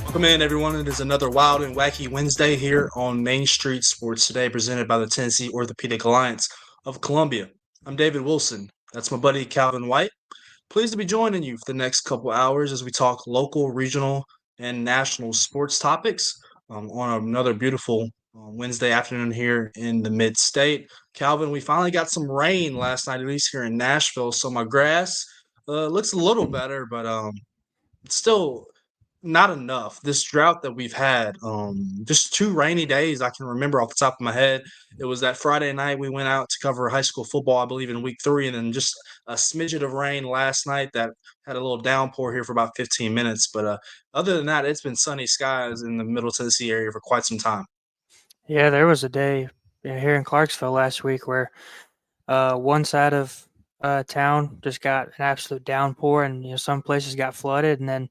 Welcome in, everyone. It is another wild and wacky Wednesday here on Main Street Sports Today, presented by the Tennessee Orthopedic Alliance of Columbia. I'm David Wilson. That's my buddy Calvin White. Pleased to be joining you for the next couple hours as we talk local, regional, and national sports topics on another beautiful Wednesday afternoon here in the mid-state. Calvin, we finally got some rain last night, at least here in Nashville, so my grass looks a little better, but it's still not enough. This drought that we've had, just 2 rainy days I can remember off the top of my head. It was that Friday night we went out to cover high school football, I believe in week 3, and then just a smidget of rain last night that had a little downpour here for about 15 minutes. But other than that, it's been sunny skies in the Middle Tennessee area for quite some time. Yeah, there was a day here in Clarksville last week where one side of town just got an absolute downpour, and some places got flooded, and then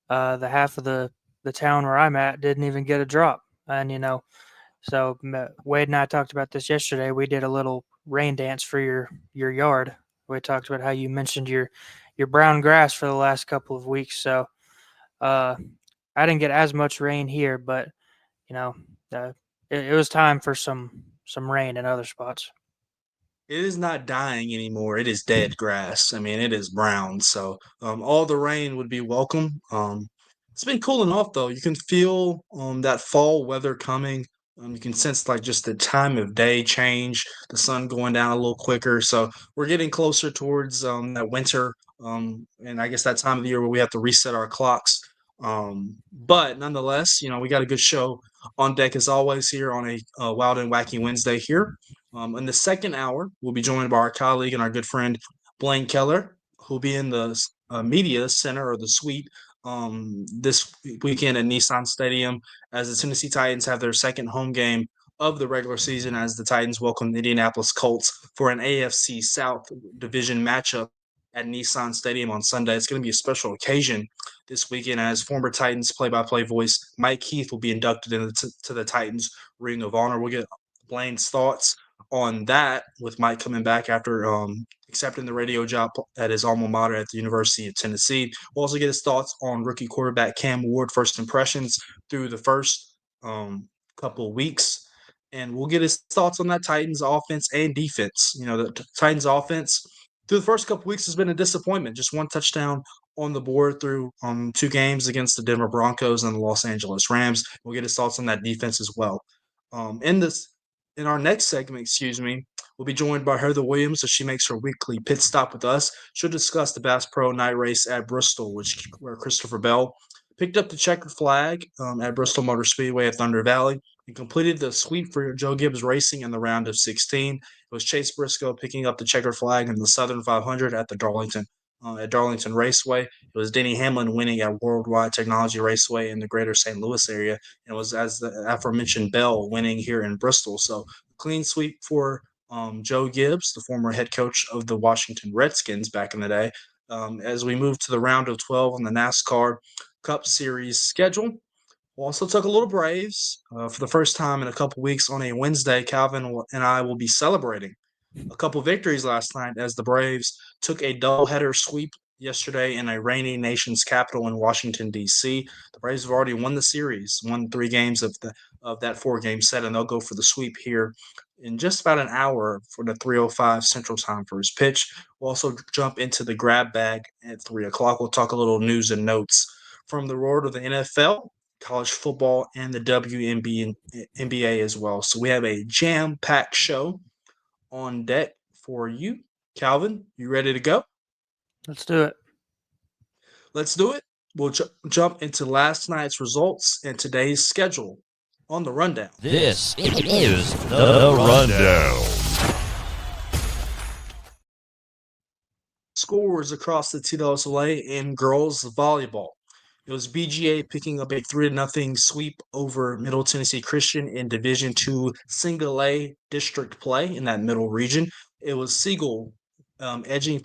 the half of the town where I'm at didn't even get a drop. And so Wade and I talked about this yesterday. We did a little rain dance for your yard. We talked about how you mentioned your brown grass for the last couple of weeks. So uh, I didn't get as much rain here, but you know, uh, it was time for some rain in other spots. It is not dying anymore. It is dead grass. I mean, it is brown. So all the rain would be welcome. It's been cooling off though. You can feel that fall weather coming. You can sense like just the time of day change, the sun going down a little quicker. So we're getting closer towards that winter, and I guess that time of the year where we have to reset our clocks. But nonetheless, we got a good show on deck as always here on a Wild and Wacky Wednesday here. In the second hour, we'll be joined by our colleague and our good friend Blaine Keller, who'll be in the media center or the suite this weekend at Nissan Stadium as the Tennessee Titans have their second home game of the regular season as the Titans welcome the Indianapolis Colts for an AFC South division matchup at Nissan Stadium on Sunday. It's going to be a special occasion this weekend as former Titans play-by-play voice Mike Heath will be inducted into the Titans Ring of Honor. We'll get Blaine's thoughts on that with Mike coming back after accepting the radio job at his alma mater at the University of Tennessee. We'll also get his thoughts on rookie quarterback Cam Ward, first impressions through the first couple of weeks. And we'll get his thoughts on that Titans offense and defense. The Titans offense through the first couple of weeks has been a disappointment. Just one touchdown on the board through 2 games against the Denver Broncos and the Los Angeles Rams. We'll get his thoughts on that defense as well. In our next segment, we'll be joined by Heather Williams as she makes her weekly pit stop with us. She'll discuss the Bass Pro Night Race at Bristol, where Christopher Bell picked up the checkered flag at Bristol Motor Speedway at Thunder Valley and completed the sweep for Joe Gibbs Racing in the round of 16. It was Chase Briscoe picking up the checkered flag in the Southern 500 at Darlington Raceway. It was Denny Hamlin winning at Worldwide Technology Raceway in the greater St. Louis area. And it was, as the aforementioned, Bell winning here in Bristol. So clean sweep for Joe Gibbs, the former head coach of the Washington Redskins back in the day. As we move to the round of 12 on the NASCAR Cup Series schedule, we also took a little Braves for the first time in a couple weeks on a Wednesday. Calvin and I will be celebrating a couple victories last night as the Braves took a doubleheader sweep yesterday in a rainy nation's capital in Washington D.C. The Braves have already won the series, won 3 games of that 4-game set, and they'll go for the sweep here in just about an hour for the 3:05 Central Time for his pitch. We'll also jump into the grab bag at 3 o'clock. We'll talk a little news and notes from the world of the NFL, college football, and the WNBA as well. So we have a jam-packed show on deck for you. Calvin, you ready to go? Let's do it. Let's do it. We'll jump into last night's results and today's schedule on the rundown. This is the rundown. Scores across the TWSLA in girls volleyball. It was BGA picking up a 3-0 sweep over Middle Tennessee Christian in Division II Single A district play in that middle region. It was Siegel edging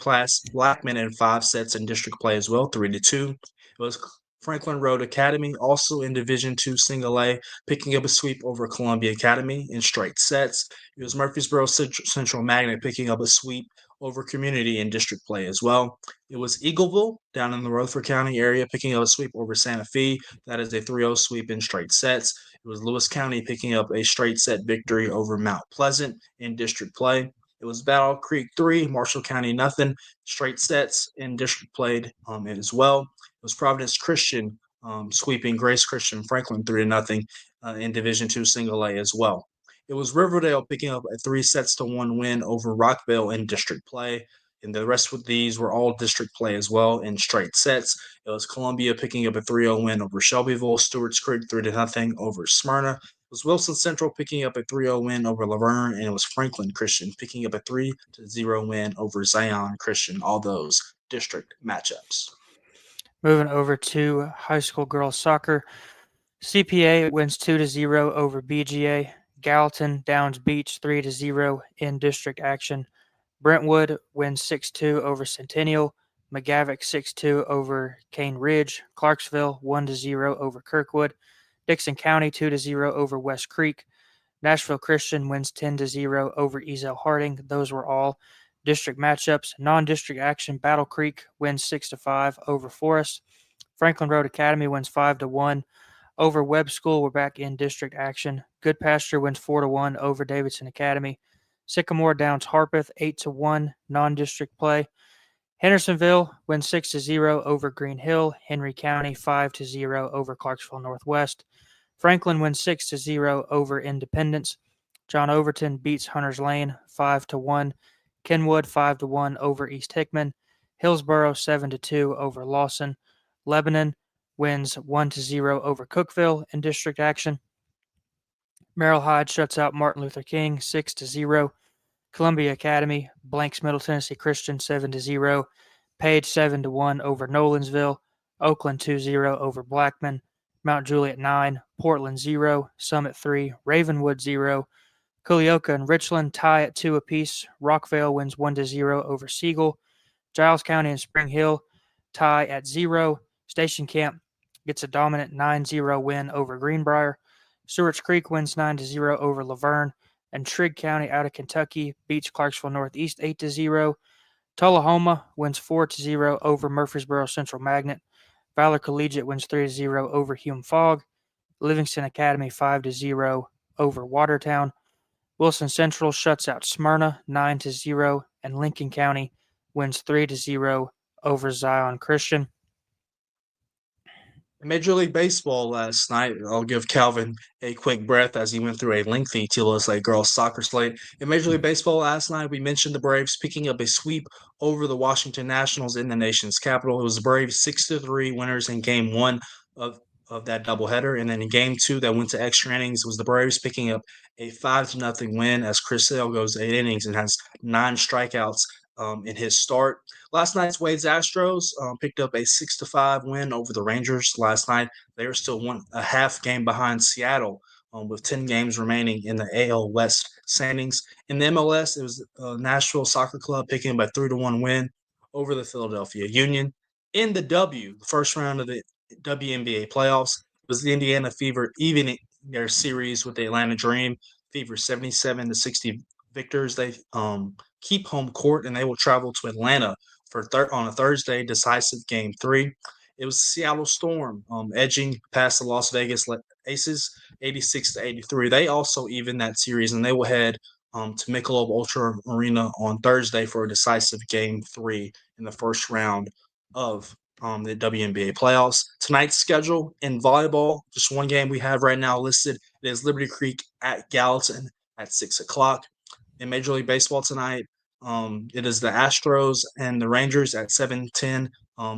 Blackman in 5 sets in district play as well, 3-2. It was Franklin Road Academy, also in Division II Single A, picking up a sweep over Columbia Academy in straight sets. It was Murfreesboro Central Magnet picking up a sweep over Community in district play as well. It was Eagleville down in the Rutherford County area picking up a sweep over Santa Fe. That is a 3-0 sweep in straight sets. It was Lewis County picking up a straight set victory over Mount Pleasant in district play. It was Battle Creek 3, Marshall County nothing, straight sets in district played as well. It was Providence Christian sweeping Grace Christian Franklin 3-0 in Division II Single A as well. It was Riverdale picking up a 3-1 win over Rockville in district play. And the rest of these were all district play as well in straight sets. It was Columbia picking up a 3-0 win over Shelbyville, Stewart's Creek 3-0 over Smyrna. It was Wilson Central picking up a 3-0 win over Laverne, and it was Franklin Christian picking up a 3-0 win over Zion Christian, all those district matchups. Moving over to high school girls soccer, CPA wins 2-0 over BGA. Gallatin downs Beach 3-0 in district action. Brentwood wins 6-2 over Centennial. McGavick 6-2 over Cane Ridge. Clarksville 1-0 over Kirkwood. Dixon County 2-0 over West Creek. Nashville Christian wins 10-0 over Ezel Harding. Those were all district matchups. Non-district action, Battle Creek wins 6-5 over Forest. Franklin Road Academy wins 5-1 over Webb School. We're back in district action. Good Pasture wins 4-1 over Davidson Academy. Sycamore downs Harpeth 8-1 non-district play. Hendersonville wins 6-0 over Green Hill. Henry County 5-0 over Clarksville Northwest. Franklin wins 6-0 over Independence. John Overton beats Hunters Lane 5-1. Kenwood 5-1 over East Hickman. Hillsboro 7-2 over Lawson. Lebanon wins 1-0 over Cookeville in district action. Merrill Hyde shuts out Martin Luther King 6-0. Columbia Academy blanks Middle Tennessee Christian 7-0. Page 7-1 over Nolansville. Oakland 2-0 over Blackman. Mount Juliet 9. Portland 0. Summit 3. Ravenwood 0. Culleoka and Richland tie at 2 apiece. Rockvale wins 1-0 over Siegel. Giles County and Spring Hill tie at 0. Station Camp gets a dominant 9-0 win over Greenbrier. Stewart's Creek wins 9-0 over Laverne. And Trigg County out of Kentucky beats Clarksville Northeast 8-0. Tullahoma wins 4-0 over Murfreesboro Central Magnet. Valor Collegiate wins 3-0 over Hume Fogg. Livingston Academy 5-0 over Watertown. Wilson Central shuts out Smyrna 9-0, and Lincoln County wins 3-0 over Zion Christian. Major League Baseball last night. I'll give Calvin a quick breath as he went through a lengthy TLSA girls soccer slate. In Major League Baseball last night, we mentioned the Braves picking up a sweep over the Washington Nationals in the nation's capital. It was the Braves 6-3 winners in Game 1 of that doubleheader, and then in Game 2 that went to extra innings was the Braves picking up a 5-0 win as Chris Sale goes 8 innings and has 9 strikeouts in his start. Last night's Wade's Astros picked up a 6-5 win over the Rangers last night. They were still a half game behind Seattle with 10 games remaining in the AL West standings. In the MLS, it was Nashville Soccer Club picking up a 3-1 win over the Philadelphia Union. In the the first round of the WNBA playoffs, was the Indiana Fever evening their series with the Atlanta Dream. Fever 77-60 victors. They keep home court, and they will travel to Atlanta on a Thursday decisive Game 3. It was Seattle Storm edging past the Las Vegas Aces 86-83. They also even that series, and they will head to Michelob Ultra Arena on Thursday for a decisive Game 3 in the first round of the WNBA playoffs. Tonight's schedule in volleyball, just one game we have right now listed. It is Liberty Creek at Gallatin at 6 o'clock. In Major League Baseball tonight, it is the Astros and the Rangers at 7:10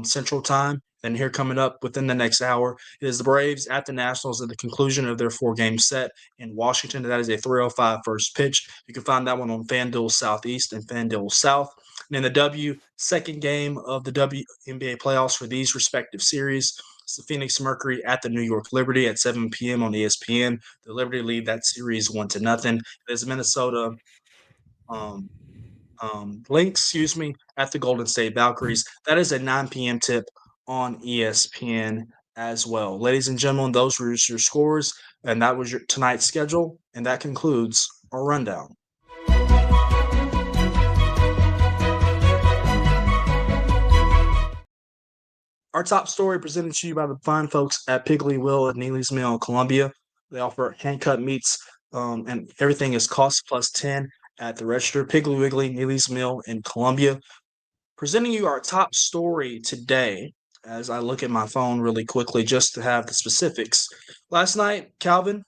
Central Time. Then here coming up within the next hour, it is the Braves at the Nationals at the conclusion of their 4-game set in Washington. That is a 3:05 first pitch. You can find that one on FanDuel Southeast and FanDuel South. And in the second game of the WNBA playoffs for these respective series, it's the Phoenix Mercury at the New York Liberty at 7 p.m. on ESPN. The Liberty lead that series 1-0. It is Minnesota Lynx, at the Golden State Valkyries. That is a 9 p.m. tip on ESPN as well. Ladies and gentlemen, those were your scores, and that was your tonight's schedule, and that concludes our rundown. Our top story presented to you by the fine folks at Piggly Will and Neely's Mill in Columbia. They offer hand-cut meats, and everything is cost plus 10 at the register. Piggly Wiggly, Neely's Mill in Columbia. Presenting you our top story today as I look at my phone really quickly just to have the specifics. Last night, Calvin,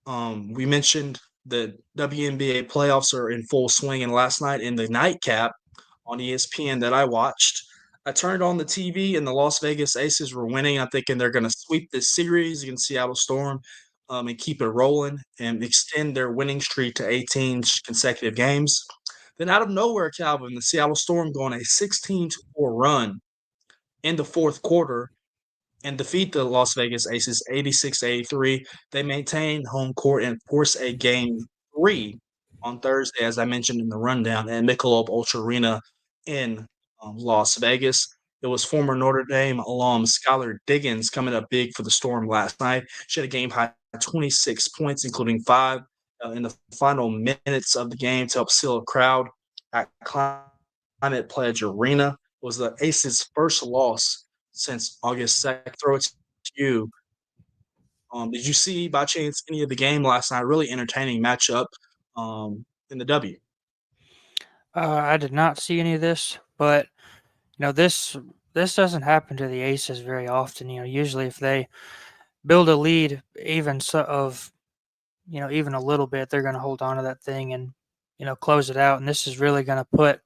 we mentioned the WNBA playoffs are in full swing, and last night in the nightcap on ESPN that I watched, I turned on the TV and the Las Vegas Aces were winning. I'm thinking they're going to sweep this series against Seattle Storm, and keep it rolling and extend their winning streak to 18 consecutive games. Then out of nowhere, Calvin, the Seattle Storm go on a 16-4 run in the fourth quarter and defeat the Las Vegas Aces 86-83. They maintain home court and force a game three on Thursday, as I mentioned in the rundown, at Michelob Ultra Arena in Las Vegas. It was former Notre Dame alum Skylar Diggins coming up big for the Storm last night. She had a game high 26 points, including five in the final minutes of the game to help seal a crowd at Climate Pledge Arena. It was the Aces' first loss since August 2nd. Throw it to you. Did you see by chance any of the game last night? Really entertaining matchup in the W. I did not see any of this, but this doesn't happen to the Aces very often. Usually if they build a lead, even a little bit, they're going to hold on to that thing and close it out. And this is really going to put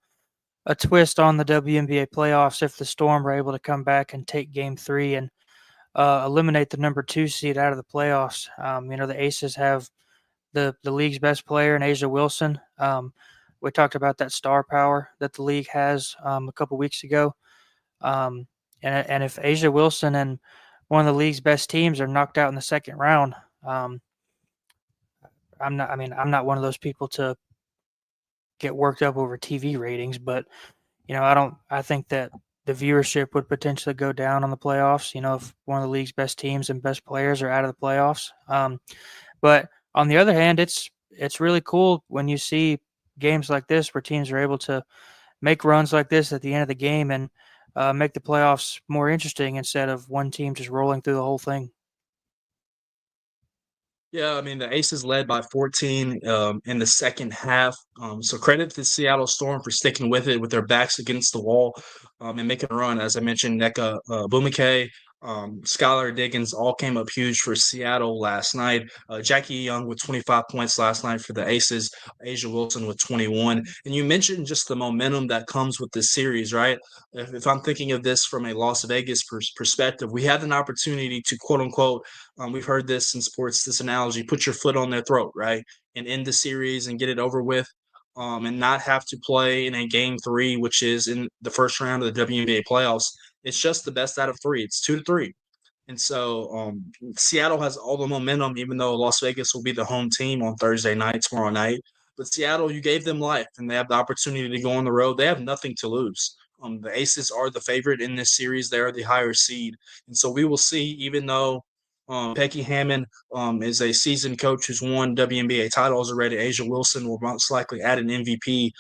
a twist on the WNBA playoffs if the Storm are able to come back and take Game 3 and eliminate the number 2 seed out of the playoffs. The Aces have the league's best player in Asia Wilson. We talked about that star power that the league has a couple weeks ago. And if Asia Wilson and one of the league's best teams are knocked out in the second round, I'm not one of those people to get worked up over TV ratings, but I think that the viewership would potentially go down on the playoffs. If one of the league's best teams and best players are out of the playoffs. But on the other hand, it's really cool when you see games like this where teams are able to make runs like this at the end of the game and make the playoffs more interesting instead of one team just rolling through the whole thing. Yeah, I mean, the Aces led by 14 in the second half. So credit to the Seattle Storm for sticking with it with their backs against the wall and making a run. As I mentioned, Neka Bumake, Skylar Diggins all came up huge for Seattle last night. Jackie Young with 25 points last night for the Aces, Asia Wilson with 21. And you mentioned just the momentum that comes with this series, right? If I'm thinking of this from a Las Vegas perspective, we had an opportunity to quote unquote we've heard this in sports, this analogy, put your foot on their throat, right? And end the series and get it over with and not have to play in a game three, which is in the first round of the WNBA playoffs. It's just the best out of three. It's 2-3. And so Seattle has all the momentum, even though Las Vegas will be the home team on Thursday night, tomorrow night. But Seattle, you gave them life, and they have the opportunity to go on the road. They have nothing to lose. The Aces are the favorite in this series. They are the higher seed. And so we will see, even though Becky Hammond is a seasoned coach who's won WNBA titles already, Asia Wilson will most likely add an MVP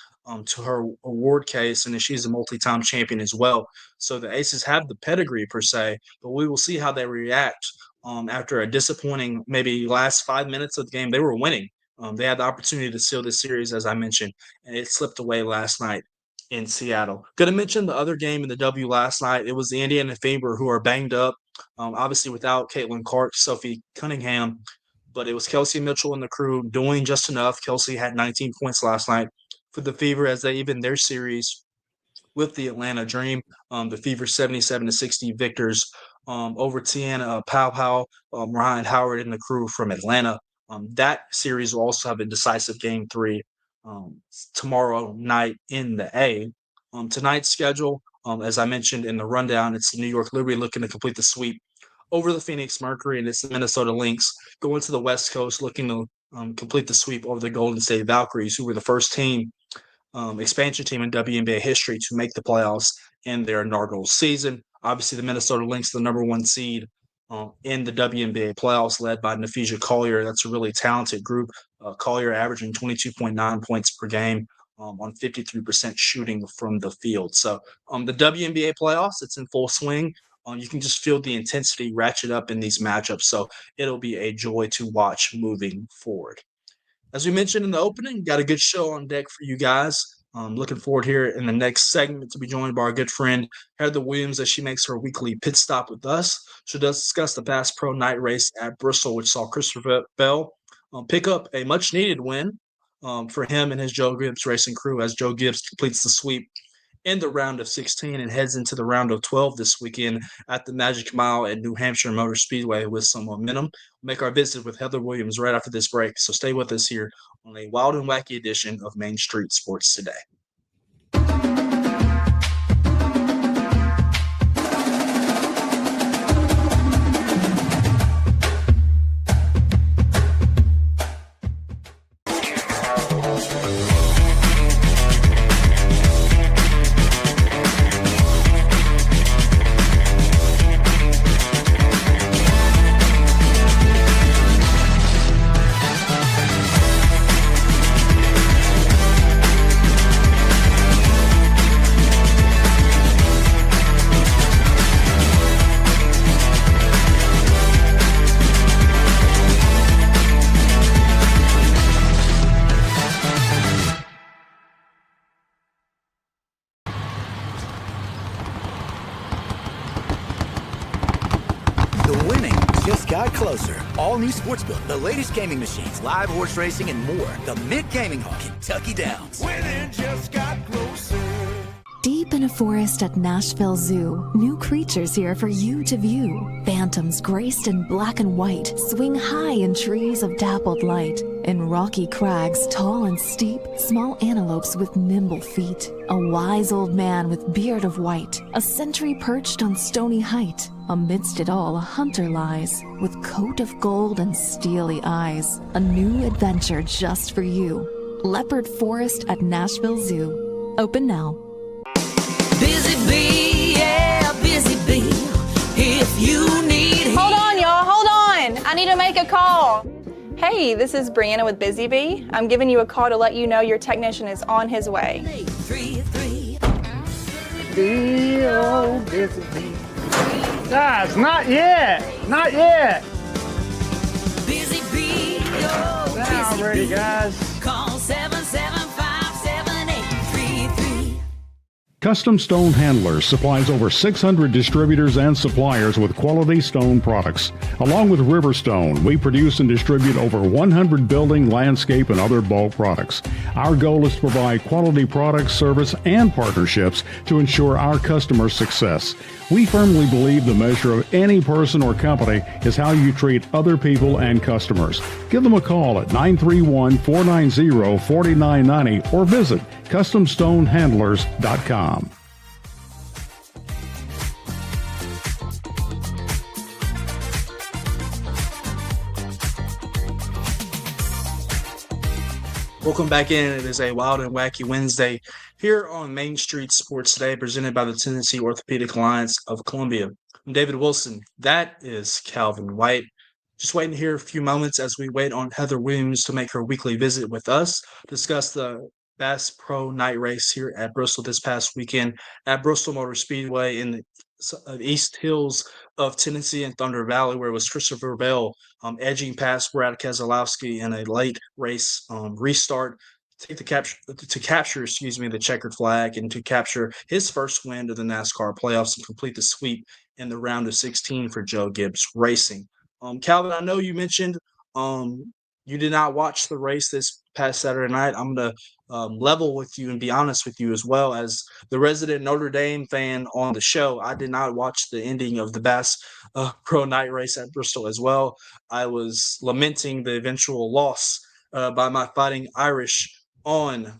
to her award case, and she's a multi-time champion as well. So the Aces have the pedigree per se, but we will see how they react after a disappointing maybe last 5 minutes of the game. They were winning. They had the opportunity to seal this series, as I mentioned, and it slipped away last night in Seattle. Going to mention the other game in the W last night. It was the Indiana Fever who are banged up, obviously without Caitlin Clark, Sophie Cunningham, but it was Kelsey Mitchell and the crew doing just enough. Kelsey had 19 points last night for the Fever as they even their series with the Atlanta Dream. The Fever 77-60 victors over Tiana Pow Pow, Ryan Howard, and the crew from Atlanta. That series will also have a decisive game three tomorrow night in the A. Tonight's schedule, as I mentioned in the rundown, it's the New York Liberty looking to complete the sweep over the Phoenix Mercury, and it's the Minnesota Lynx going to the West Coast looking to complete the sweep over the Golden State Valkyries, who were the first team expansion team in WNBA history to make the playoffs in their inaugural season. Obviously, the Minnesota Lynx, the number one seed in the WNBA playoffs, led by Naphesia Collier. That's a really talented group. Collier averaging 22.9 points per game on 53% shooting from the field. So the WNBA playoffs, it's in full swing. You can just feel the intensity ratchet up in these matchups. So it'll be a joy to watch moving forward. As we mentioned in the opening, got a good show on deck for you guys. Looking forward here in the next segment to be joined by our good friend Heather Williams as she makes her weekly pit stop with us. She does discuss the Bass Pro Night Race at Bristol, which saw Christopher Bell pick up a much needed win for him and his Joe Gibbs Racing crew as Joe Gibbs completes the sweep in the round of 16 and heads into the round of 12 this weekend at the Magic Mile at New Hampshire Motor Speedway with some momentum. We'll make our visit with Heather Williams right after this break, so stay with us here on a wild and wacky edition of Main Street Sports Today. The winning just got closer. All new Sportsbook, the latest gaming machines, live horse racing, and more. The Mint Gaming Hall, Kentucky Downs. Winning just got closer. Deep in a forest at Nashville Zoo, new creatures here for you to view. Phantoms graced in black and white swing high in trees of dappled light. In rocky crags, tall and steep, small antelopes with nimble feet. A wise old man with beard of white, a sentry perched on stony height. Amidst it all, a hunter lies, with coat of gold and steely eyes. A new adventure just for you. Leopard Forest at Nashville Zoo. Open now. Busy bee, yeah, busy bee. If you need Hold on, y'all, hold on. I need to make a call. Hey, this is Brianna with Busy Bee. I'm giving you a call to let you know your technician is on his way. 333. Busy bee. Guys, not yet. Not yet. Busy bee, oh, Now busy ready, bee. guys. Call 775-7833. Custom Stone Handlers supplies over 600 distributors and suppliers with quality stone products. Along with Riverstone, we produce and distribute over 100 building, landscape, and other bulk products. Our goal is to provide quality products, service, and partnerships to ensure our customers' success. We firmly believe the measure of any person or company is how you treat other people and customers. Give them a call at 931-490-4990 or visit CustomStoneHandlers.com. Welcome back in. It is a wild and wacky Wednesday here on Main Street Sports Today, presented by the Tennessee Orthopedic Alliance of Columbia. I'm David Wilson. That is Calvin White. Just waiting here a few moments as we wait on Heather Williams to make her weekly visit with us, discuss the Bass Pro Night Race here at Bristol this past weekend at Bristol Motor Speedway in the East Hills of Tennessee and Thunder Valley, where it was Christopher Bell edging past Brad Keselowski in a late race restart to capture the checkered flag and to capture his first win of the NASCAR playoffs and complete the sweep in the round of 16 for Joe Gibbs Racing. Calvin, I know you mentioned you did not watch the race this past Saturday night. I'm going to level with you and be honest with you as well. As the resident Notre Dame fan on the show, I did not watch the ending of the Bass Pro Night Race at Bristol as well. I was lamenting the eventual loss by my Fighting Irish on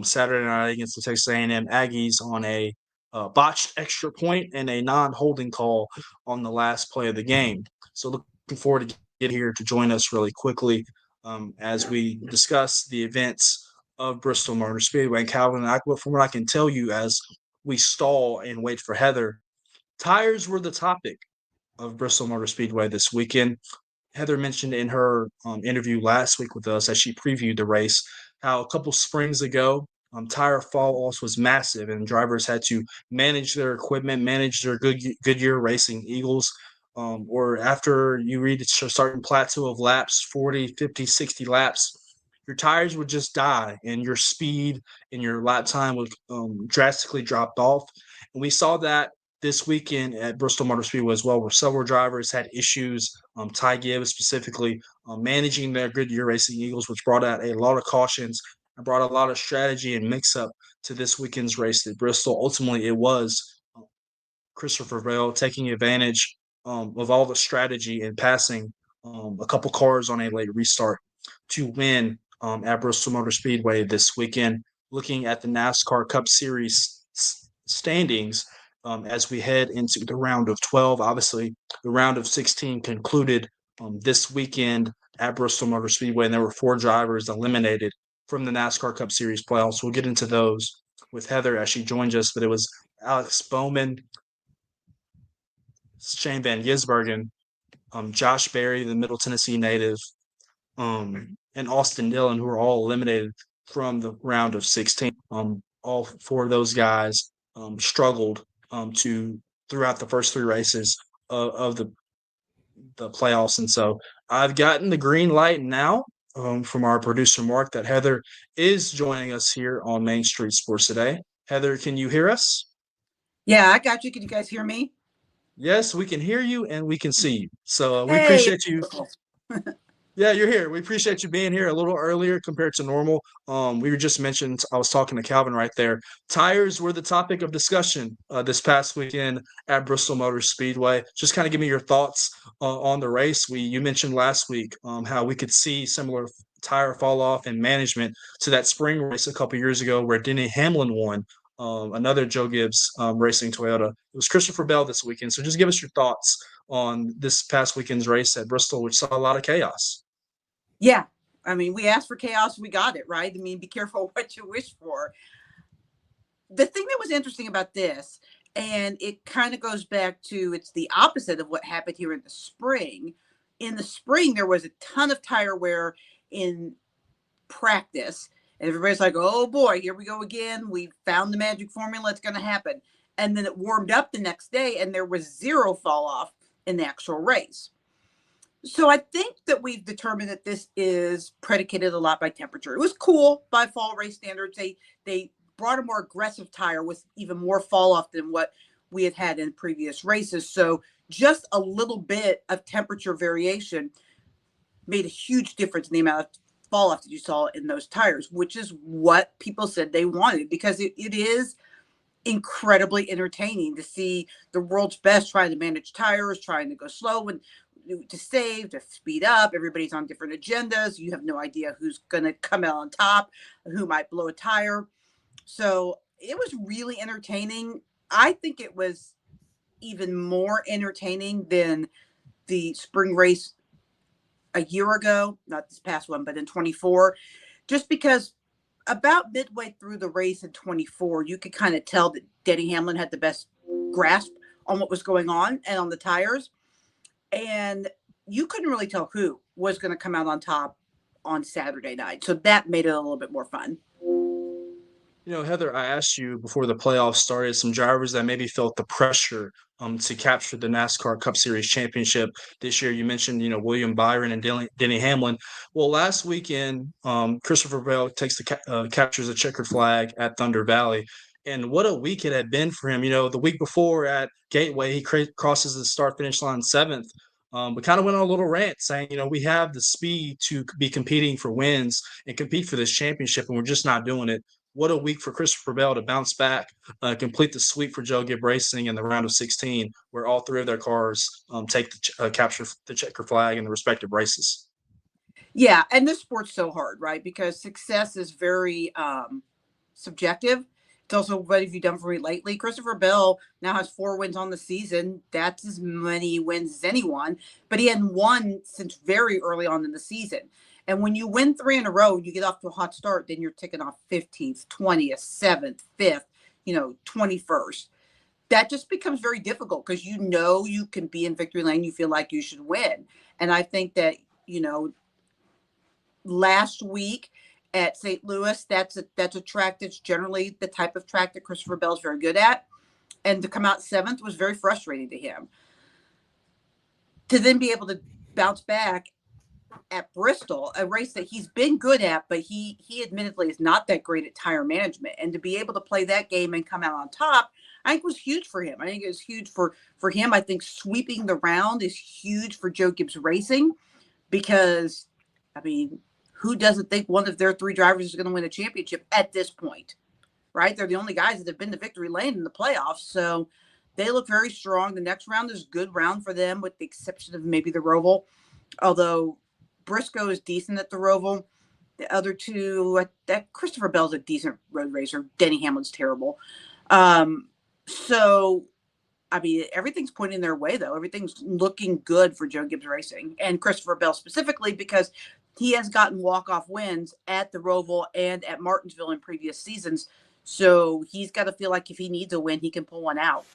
Saturday night against the Texas A&M Aggies on a botched extra point and a non-holding call on the last play of the game. So looking forward to get here to join us really quickly as we discuss the events of Bristol Motor Speedway. And Calvin, from what I can tell you as we stall and wait for Heather, tires were the topic of Bristol Motor Speedway this weekend. Heather mentioned in her interview last week with us as she previewed the race how a couple springs ago tire fall loss was massive, and drivers had to manage their equipment, manage their Goodyear Racing Eagles. Or after you reach a certain plateau of laps, 40, 50, 60 laps, your tires would just die, and your speed and your lap time would drastically drop off. And we saw that this weekend at Bristol Motor Speedway as well, where several drivers had issues. Ty Gibbs specifically managing their Goodyear Racing Eagles, which brought out a lot of cautions and brought a lot of strategy and mix-up to this weekend's race at Bristol. Ultimately, it was Christopher Bell taking advantage of all the strategy and passing a couple cars on a late restart to win at Bristol Motor Speedway this weekend. Looking at the NASCAR Cup Series standings as we head into the round of 12, obviously the round of 16 concluded this weekend at Bristol Motor Speedway, and there were 4 drivers eliminated from the NASCAR Cup Series playoffs. We'll get into those with Heather as she joins us, but it was Alex Bowman, Shane Van Gisbergen, Josh Berry, the Middle Tennessee native, and Austin Dillon, who were all eliminated from the round of 16. All 4 of those guys struggled throughout the first 3 races of the playoffs. And so I've gotten the green light now from our producer, Mark, that Heather is joining us here on Main Street Sports Today. Heather, can you hear us? Yeah, I got you. Can you guys hear me? Yes, we can hear you and we can see you. So we Hey. appreciate you. Yeah, you're here. We appreciate you being here a little earlier compared to normal. We were just mentioned, I was talking to Calvin right there. Tires were the topic of discussion this past weekend at Bristol Motor Speedway. Just kind of give me your thoughts on the race. You mentioned last week how we could see similar tire fall off and management to that spring race a couple years ago where Denny Hamlin won. Another Joe Gibbs racing Toyota. It was Christopher Bell this weekend. So just give us your thoughts on this past weekend's race at Bristol, which saw a lot of chaos. Yeah. I mean, we asked for chaos. We got it, right? I mean, be careful what you wish for. The thing that was interesting about this, and it kind of goes back to, it's the opposite of what happened here in the spring. In the spring, there was a ton of tire wear in practice. And everybody's like, oh boy, here we go again. We found the magic formula. It's going to happen. And then it warmed up the next day and there was 0 fall off in the actual race. So I think that we've determined that this is predicated a lot by temperature. It was cool by fall race standards. They brought a more aggressive tire with even more fall off than what we had in previous races. So just a little bit of temperature variation made a huge difference in the amount of fall off that you saw in those tires, which is what people said they wanted, because it is incredibly entertaining to see the world's best trying to manage tires, trying to go slow and to save, to speed up. Everybody's on different agendas. You have no idea who's going to come out on top, who might blow a tire. So it was really entertaining. I think it was even more entertaining than the spring race a year ago, not this past one, but in 24, just because about midway through the race in 24, you could kind of tell that Denny Hamlin had the best grasp on what was going on and on the tires. And you couldn't really tell who was going to come out on top on Saturday night. So that made it a little bit more fun. You know, Heather, I asked you before the playoffs started, some drivers that maybe felt the pressure to capture the NASCAR Cup Series championship this year. You mentioned, William Byron and Denny Hamlin. Well, last weekend, Christopher Bell captures a checkered flag at Thunder Valley. And what a week it had been for him. The week before at Gateway, he crosses the start-finish line 7th. But kind of went on a little rant saying, we have the speed to be competing for wins and compete for this championship, and we're just not doing it. What a week for Christopher Bell to bounce back, complete the sweep for Joe Gibbs Racing in the round of 16, where all 3 of their cars capture the checker flag in the respective races. Yeah, and this sport's so hard, right? Because success is very subjective. It's also, what have you done for me lately? Christopher Bell now has 4 wins on the season. That's as many wins as anyone, but he hadn't won since very early on in the season. And when you win 3 in a row, you get off to a hot start, then you're ticking off 15th, 20th, 7th, 5th, 21st. That just becomes very difficult because you can be in victory lane. You feel like you should win. And I think that, last week at St. Louis. That's a track that's generally the type of track that Christopher Bell's very good at. And to come out 7th was very frustrating to him. To then be able to bounce back at Bristol, a race that he's been good at, but he admittedly is not that great at tire management. And to be able to play that game and come out on top, I think was huge for him. I think it was huge for him. I think sweeping the round is huge for Joe Gibbs Racing because, I mean, who doesn't think one of their 3 drivers is going to win a championship at this point, right? They're the only guys that have been to victory lane in the playoffs. So they look very strong. The next round is a good round for them with the exception of maybe the Roval, although Briscoe is decent at the Roval. The other 2, that Christopher Bell's a decent road racer. Denny Hamlin's terrible. So, I mean, everything's pointing their way, though. Everything's looking good for Joe Gibbs Racing and Christopher Bell specifically because he has gotten walk-off wins at the Roval and at Martinsville in previous seasons. So he's got to feel like if he needs a win, he can pull one out.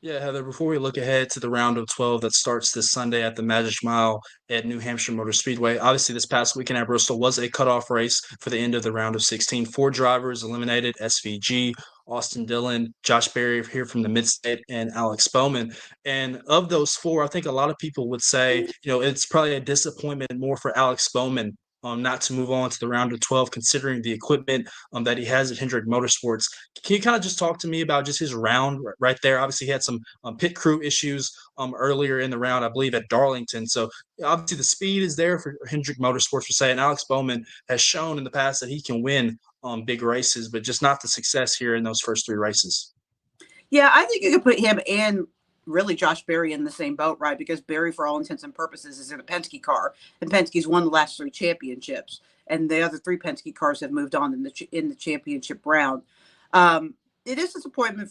Yeah, Heather, before we look ahead to the round of 12 that starts this Sunday at the Magic Mile at New Hampshire Motor Speedway, obviously this past weekend at Bristol was a cutoff race for the end of the round of 16. 4 drivers eliminated: SVG, Austin Dillon, Josh Berry here from the Mid-State, and Alex Bowman. And of those 4, I think a lot of people would say, it's probably a disappointment more for Alex Bowman not to move on to the round of 12, considering the equipment that he has at Hendrick Motorsports. Can you kind of just talk to me about just his round right there? Obviously, he had some pit crew issues earlier in the round, I believe, at Darlington. So obviously, the speed is there for Hendrick Motorsports for say, and Alex Bowman has shown in the past that he can win big races, but just not the success here in those first 3 races. Yeah, I think you could put him and really Josh Berry in the same boat, right? Because Berry, for all intents and purposes, is in a Penske car, and Penske's won the last 3 championships, and the other 3 Penske cars have moved on in the championship round. It is disappointing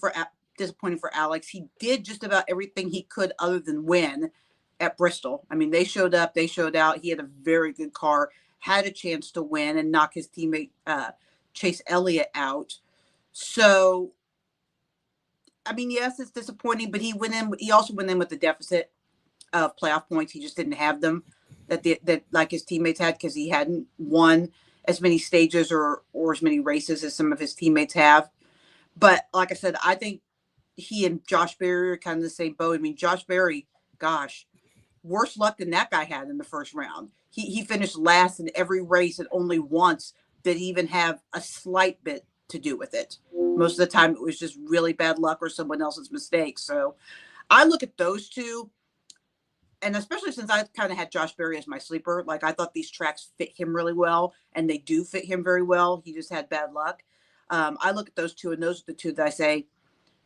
for Alex. He did just about everything he could other than win at Bristol. I mean, they showed up, they showed out. He had a very good car, had a chance to win and knock his teammate Chase Elliott out. So, I mean, yes, it's disappointing, but he also went in with the deficit of playoff points. He just didn't have them that like his teammates had because he hadn't won as many stages or as many races as some of his teammates have. But like I said, I think he and Josh Berry are kind of the same boat. I mean, Josh Berry, gosh, worse luck than that guy had in the first round. He finished last in every race, and only once did he even have a slight bit to do with it. Most of the time it was just really bad luck or someone else's mistake. So I look at those 2, and especially since I kind of had Josh Berry as my sleeper, like I thought these tracks fit him really well, and they do fit him very well. He just had bad luck. I look at those 2, and those are the 2 that I say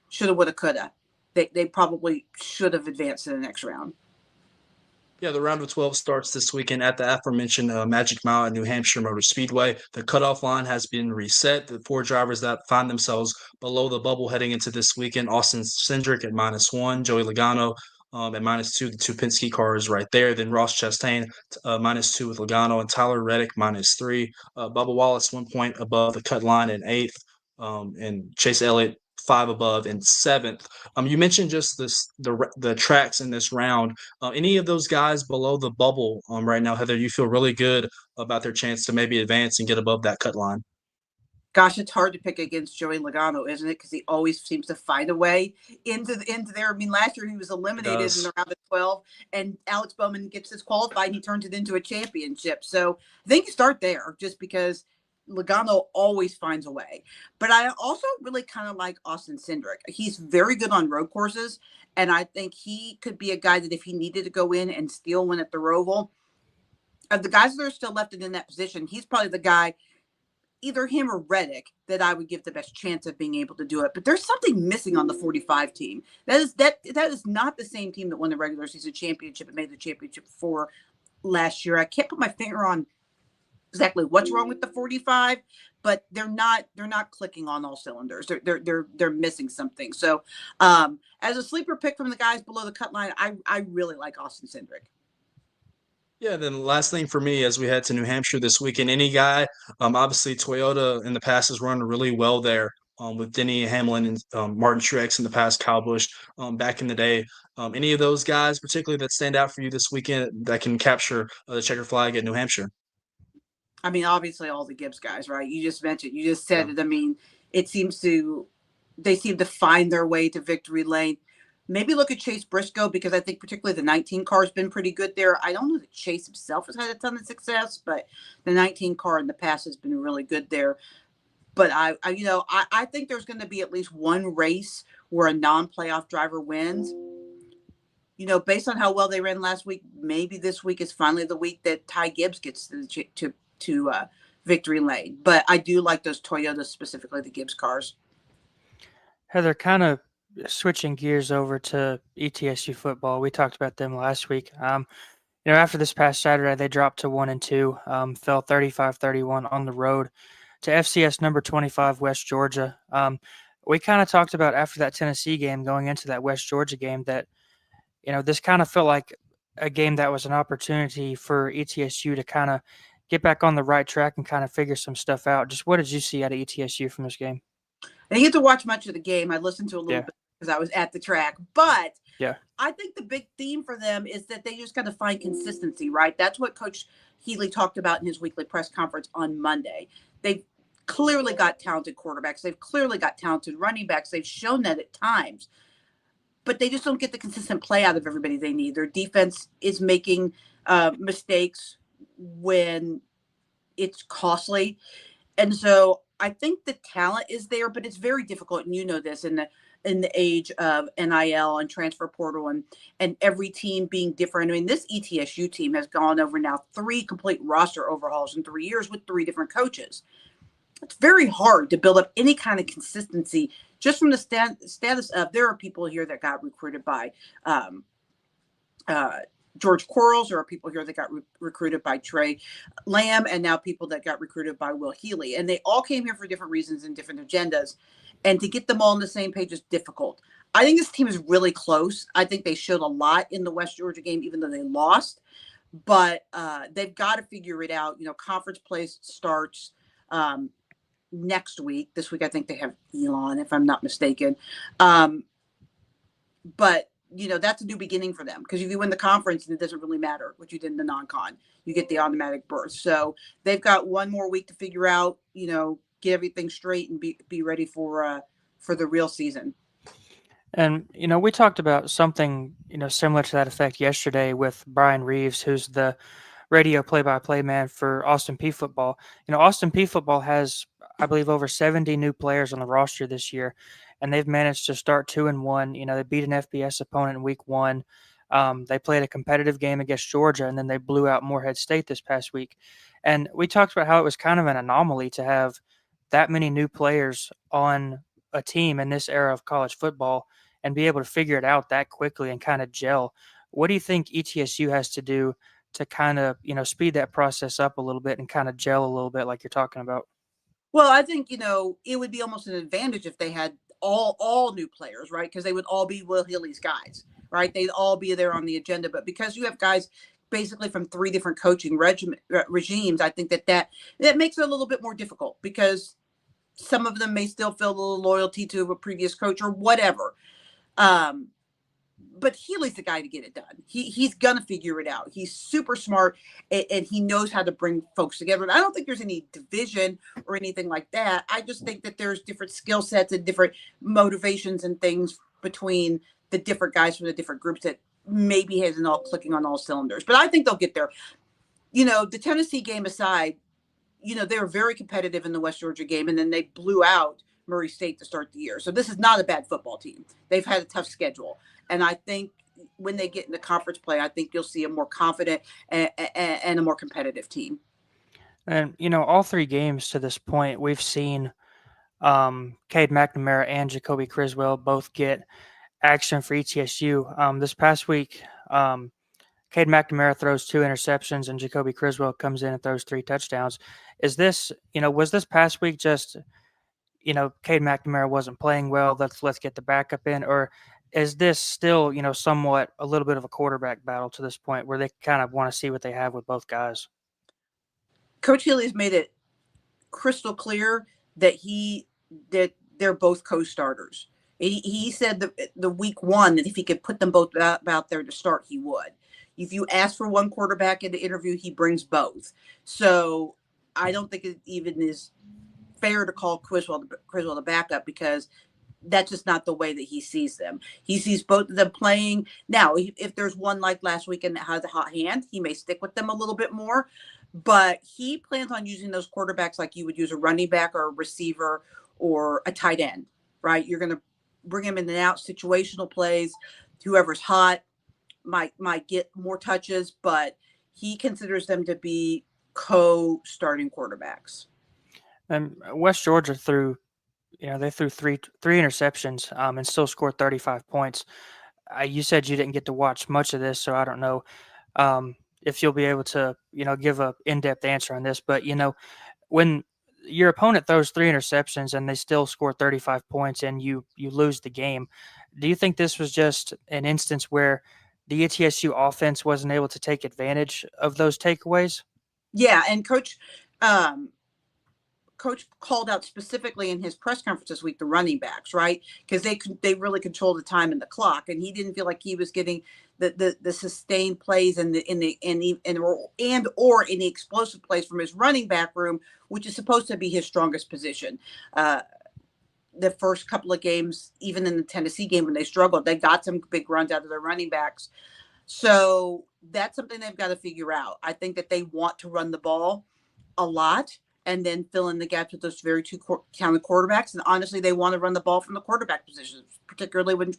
shoulda, woulda, coulda. They probably should have advanced to the next round. Yeah, the round of 12 starts this weekend at the aforementioned Magic Mile at New Hampshire Motor Speedway. The cutoff line has been reset. The 4 drivers that find themselves below the bubble heading into this weekend: Austin Cindric at -1, Joey Logano at -2, the 2 Penske cars right there. Then Ross Chastain -2 with Logano, and Tyler Reddick -3. Bubba Wallace 1 point above the cut line in 8th, and Chase Elliott 5 above in 7th. You mentioned just the tracks in this round. Any of those guys below the bubble right now, Heather, you feel really good about their chance to maybe advance and get above that cut line? Gosh, it's hard to pick against Joey Logano, isn't it? Because he always seems to find a way into there. I mean, last year he was eliminated in the round of 12, and Alex Bowman gets disqualified, and he turns it into a championship. So I think you start there, just because Logano always finds a way. But I also really kind of like Austin Cindric. He's very good on road courses, and I think he could be a guy that if he needed to go in and steal one at the Roval, of the guys that are still left in that position, he's probably the guy, either him or Reddick, that I would give the best chance of being able to do it. But there's something missing on the 45 team. That is not the same team that won the regular season championship and made the championship for last year. I can't put my finger on exactly what's wrong with the 45, but they're not clicking on all cylinders. They're missing something. So as a sleeper pick from the guys below the cut line, I really like Austin Cindric. Yeah, then the last thing for me as we head to New Hampshire this weekend, any guy, obviously Toyota in the past has run really well there with Denny Hamlin and Martin Truex in the past, Kyle Busch back in the day. Any of those guys particularly that stand out for you this weekend that can capture the checker flag at New Hampshire? I mean, obviously all the Gibbs guys, right? You just mentioned, you just said it. I mean, they seem to find their way to victory lane. Maybe look at Chase Briscoe, because I think particularly the 19 car has been pretty good there. I don't know that Chase himself has had a ton of success, but the 19 car in the past has been really good there. But I think there's going to be at least one race where a non-playoff driver wins. Based on how well they ran last week, maybe this week is finally the week that Ty Gibbs gets to victory lane. But I do like those Toyotas, specifically the Gibbs cars. Heather, kind of switching gears over to ETSU football. We talked about them last week. After this past Saturday, they dropped to 1-2, fell 35-31 on the road to FCS number 25 West Georgia. We kind of talked about after that Tennessee game, going into that West Georgia game, that this kind of felt like a game that was an opportunity for ETSU to kind of get back on the right track and kind of figure some stuff out. Just what did you see out of ETSU from this game? I didn't get to watch much of the game. I listened to a little bit because I was at the track. But I think the big theme for them is that they just got to find consistency, right? That's what Coach Healy talked about in his weekly press conference on Monday. They've clearly got talented quarterbacks. They've clearly got talented running backs. They've shown that at times. But they just don't get the consistent play out of everybody they need. Their defense is making mistakes when it's costly. And so I think the talent is there, but it's very difficult. And you know this in the age of NIL and transfer portal and every team being different. I mean, this ETSU team has gone over now 3 complete roster overhauls in 3 years with 3 different coaches. It's very hard to build up any kind of consistency just from the status of, there are people here that got recruited by George Quarles. There are people here that got recruited by Trey Lamb, and now people that got recruited by Will Healy. And they all came here for different reasons and different agendas. And to get them all on the same page is difficult. I think this team is really close. I think they showed a lot in the West Georgia game, even though they lost. But they've got to figure it out. Conference play starts next week. This week, I think they have Elon, if I'm not mistaken. But, that's a new beginning for them, because if you win the conference, it doesn't really matter what you did in the non-con. You get the automatic berth. So they've got one more week to figure out, get everything straight and be ready for the real season. And, we talked about something, similar to that effect yesterday with Brian Reeves, who's the radio play-by-play man for Austin P football. Austin P football has, I believe, over 70 new players on the roster this year, and they've managed to start 2-1. They beat an FBS opponent in week 1. They played a competitive game against Georgia, and then they blew out Morehead State this past week. And we talked about how it was kind of an anomaly to have that many new players on a team in this era of college football and be able to figure it out that quickly and kind of gel. What do you think ETSU has to do to kind of, speed that process up a little bit and kind of gel a little bit like you're talking about? Well, I think, it would be almost an advantage if they had all new players, right? Because they would all be Will Healy's guys, right? They'd all be there on the agenda. But because you have guys basically from 3 different coaching regimes, I think that makes it a little bit more difficult, because some of them may still feel a little loyalty to a previous coach or whatever. But Healy's the guy to get it done. He's going to figure it out. He's super smart, and he knows how to bring folks together. And I don't think there's any division or anything like that. I just think that there's different skill sets and different motivations and things between the different guys from the different groups that maybe isn't all clicking on all cylinders. But I think they'll get there. The Tennessee game aside, they were very competitive in the West Georgia game, and then they blew out Murray State to start the year. So this is not a bad football team. They've had a tough schedule. And I think when they get into conference play, I think you'll see a more confident and a more competitive team. And, all 3 games to this point, we've seen Cade McNamara and Jacoby Criswell both get action for ETSU. This past week, Cade McNamara throws 2 interceptions, and Jacoby Criswell comes in and throws 3 touchdowns. Is this, was this past week just, Cade McNamara wasn't playing well, let's get the backup in? Or is this still, somewhat a little bit of a quarterback battle to this point where they kind of want to see what they have with both guys? Coach Healy has made it crystal clear that they're both co-starters. He said the week 1 that if he could put them both out there to start, he would. If you ask for one quarterback in the interview, he brings both. So I don't think it even is fair to call Criswell the backup, because that's just not the way that he sees them. He sees both of them playing. Now, if there's one like last weekend that has a hot hand, he may stick with them a little bit more. But he plans on using those quarterbacks like you would use a running back or a receiver or a tight end, right? You're going to bring him in and out, situational plays. Whoever's hot might get more touches, but he considers them to be co-starting quarterbacks. And West Georgia threw three interceptions and still scored 35 points. You said you didn't get to watch much of this, so I don't know if you'll be able to give a in-depth answer on this. But when your opponent throws three interceptions and they still score 35 points and you lose the game, do you think this was just an instance where the ETSU offense wasn't able to take advantage of those takeaways? Yeah, and Coach called out specifically in his press conference this week the running backs, right? Because they really control the time and the clock, and he didn't feel like he was getting the sustained plays and any explosive plays from his running back room, which is supposed to be his strongest position. The first couple of games, even in the Tennessee game when they struggled, they got some big runs out of their running backs. So that's something they've got to figure out. I think that they want to run the ball a lot and then fill in the gaps with those very two talented quarterbacks. And honestly, they want to run the ball from the quarterback positions, particularly when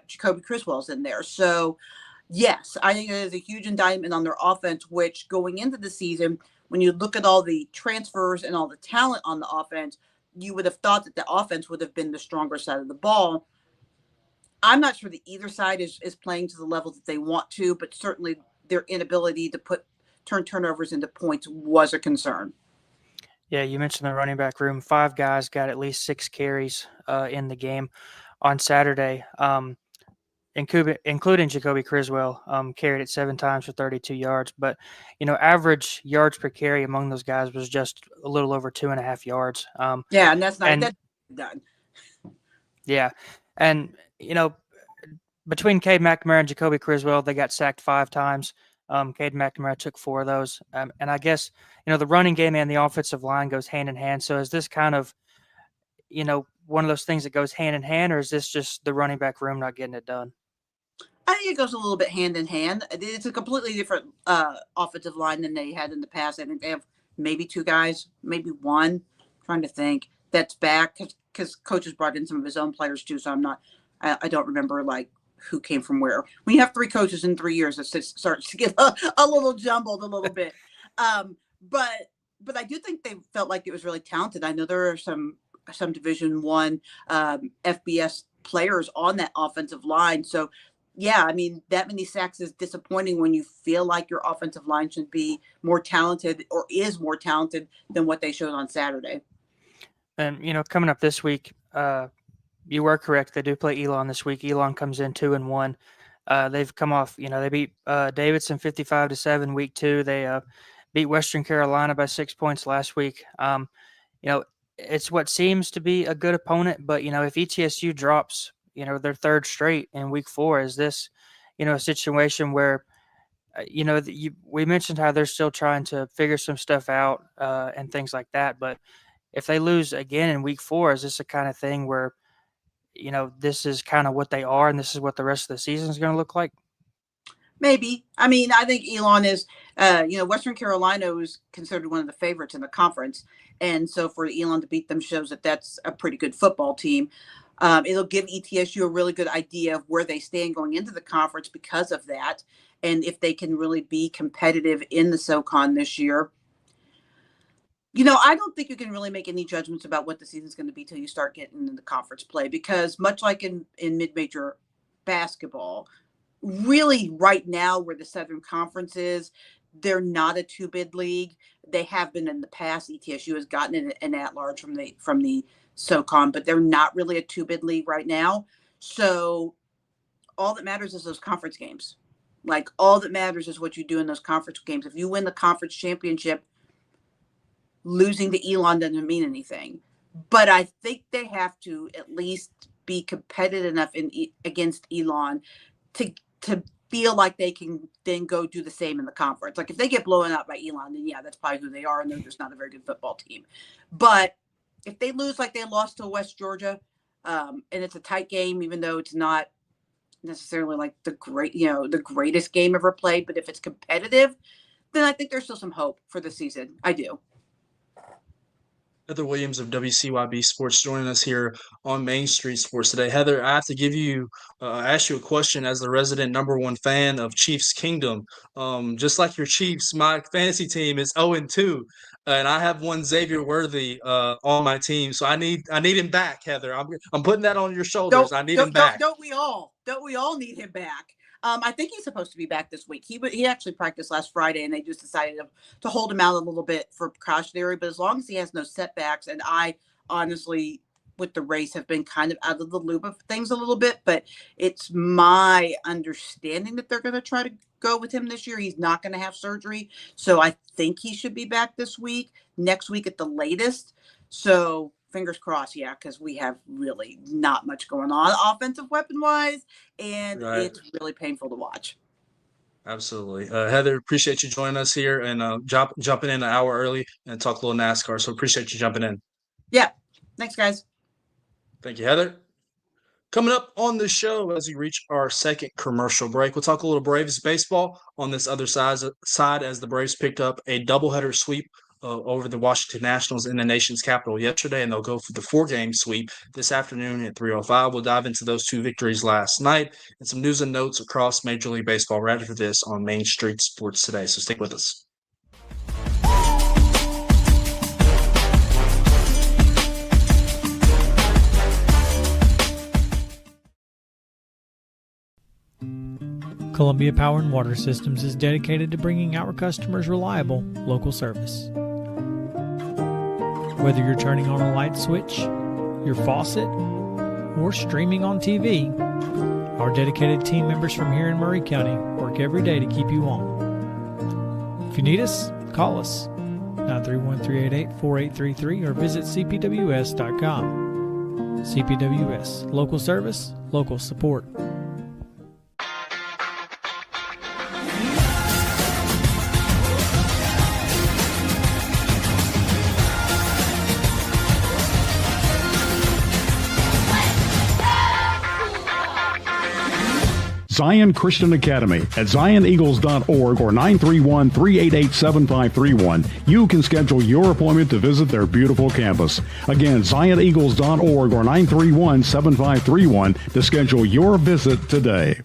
Jacoby Criswell's in there. So, yes, I think it is a huge indictment on their offense, which going into the season, when you look at all the transfers and all the talent on the offense, you would have thought that the offense would have been the stronger side of the ball. I'm not sure that either side is playing to the level that they want to, but certainly their inability to turn turnovers into points was a concern. Yeah, you mentioned the running back room. 5 guys got at least 6 carries in the game on Saturday, including Jacoby Criswell, carried it 7 times for 32 yards. But, average yards per carry among those guys was just a little over 2.5 yards. Yeah, and that's done. Yeah, and, between Cade McNamara and Jacoby Criswell, they got sacked 5 times. Cade McNamara took 4 of those. And I guess, the running game and the offensive line goes hand in hand. So is this kind of, one of those things that goes hand in hand, or is this just the running back room not getting it done? I think it goes a little bit hand in hand. It's a completely different offensive line than they had in the past. I think they have maybe 2 guys, maybe 1. I'm trying to think that's back because coach has brought in some of his own players too. So I don't remember like who came from where. When you have 3 coaches in 3 years, it starts to get a little jumbled a little bit. But I do think they felt like it was really talented. I know there are some Division I FBS players on that offensive line. So yeah, I mean, that many sacks is disappointing when you feel like your offensive line should be more talented or is more talented than what they showed on Saturday. And, coming up this week, you were correct. They do play Elon this week. Elon comes in 2-1. They've come off, they beat Davidson 55-7 week 2. They beat Western Carolina by 6 points last week. It's what seems to be a good opponent, but, if ETSU drops, their 3rd straight in week 4, is this, a situation where, we mentioned how they're still trying to figure some stuff out and things like that. But if they lose again in week 4, is this a kind of thing where, this is kind of what they are and this is what the rest of the season is going to look like? Maybe. I mean, I think Elon is, Western Carolina was considered one of the favorites in the conference. And so for Elon to beat them shows that that's a pretty good football team. It'll give ETSU a really good idea of where they stand going into the conference because of that. And if they can really be competitive in the SoCon this year. I don't think you can really make any judgments about what the season's going to be till you start getting into the conference play, because much like in mid-major basketball, really right now where the Southern Conference is, they're not a 2-bid league. They have been in the past. ETSU has gotten an at-large from the SoCon, but they're not really a 2-bid league right now. So all that matters is those conference games. Like, all that matters is what you do in those conference games. If you win the conference championship, losing to Elon doesn't mean anything. But I think they have to at least be competitive enough against Elon to feel like they can then go do the same in the conference. Like if they get blown out by Elon, then yeah, that's probably who they are, and they're just not a very good football team. But if they lose like they lost to West Georgia, and it's a tight game, even though it's not necessarily like the greatest game ever played, but if it's competitive, then I think there's still some hope for the season. I do. Heather Williams of WCYB Sports joining us here on Main Street Sports today. Heather, I have to ask you a question as the resident #1 fan of Chiefs Kingdom. Just like your Chiefs, my fantasy team is 0-2, and I have one Xavier Worthy on my team, so I need him back, Heather. I'm putting that on your shoulders. I need him back. Don't we all need him back? I think he's supposed to be back this week. He actually practiced last Friday, and they just decided to hold him out a little bit for precautionary. But as long as he has no setbacks, and I honestly, with the race, have been kind of out of the loop of things a little bit. But it's my understanding that they're going to try to go with him this year. He's not going to have surgery, so I think he should be back this week, next week at the latest. So fingers crossed, yeah, because we have really not much going on offensive weapon wise, and It's really painful to watch. Absolutely. Heather, appreciate you joining us here and jumping in an hour early and talk a little NASCAR. So appreciate you jumping in. Yeah. Thanks, guys. Thank you, Heather. Coming up on the show as we reach our second commercial break, we'll talk a little Braves baseball on this other side as the Braves picked up a doubleheader sweep over the Washington Nationals in the nation's capital yesterday, and they'll go for the 4-game sweep this afternoon at 3:05. We'll dive into those 2 victories last night and some news and notes across Major League Baseball right after this on Main Street Sports Today. So stick with us. Columbia Power and Water Systems is dedicated to bringing our customers reliable, local service. Whether you're turning on a light switch, your faucet, or streaming on TV, our dedicated team members from here in Murray County work every day to keep you on. If you need us, call us 931-388-4833 or visit cpws.com. CPWS, local service, local support. Zion Christian Academy at zioneagles.org or 931-388-7531. You can schedule your appointment to visit their beautiful campus. Again, zioneagles.org or 931-7531 to schedule your visit today.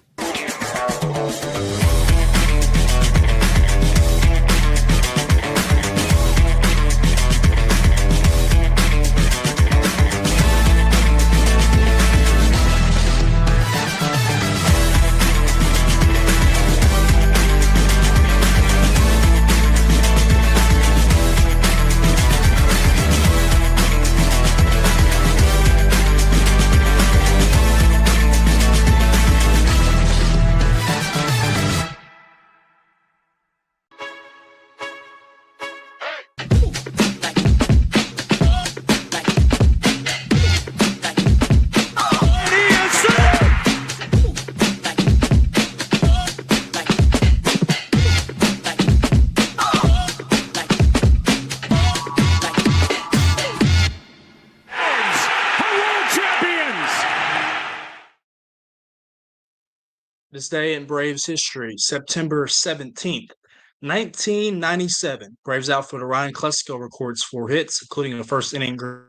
This day in Braves history, September 17th, 1997. Braves outfielder Ryan Klesko records 4 hits, including a first-inning grand.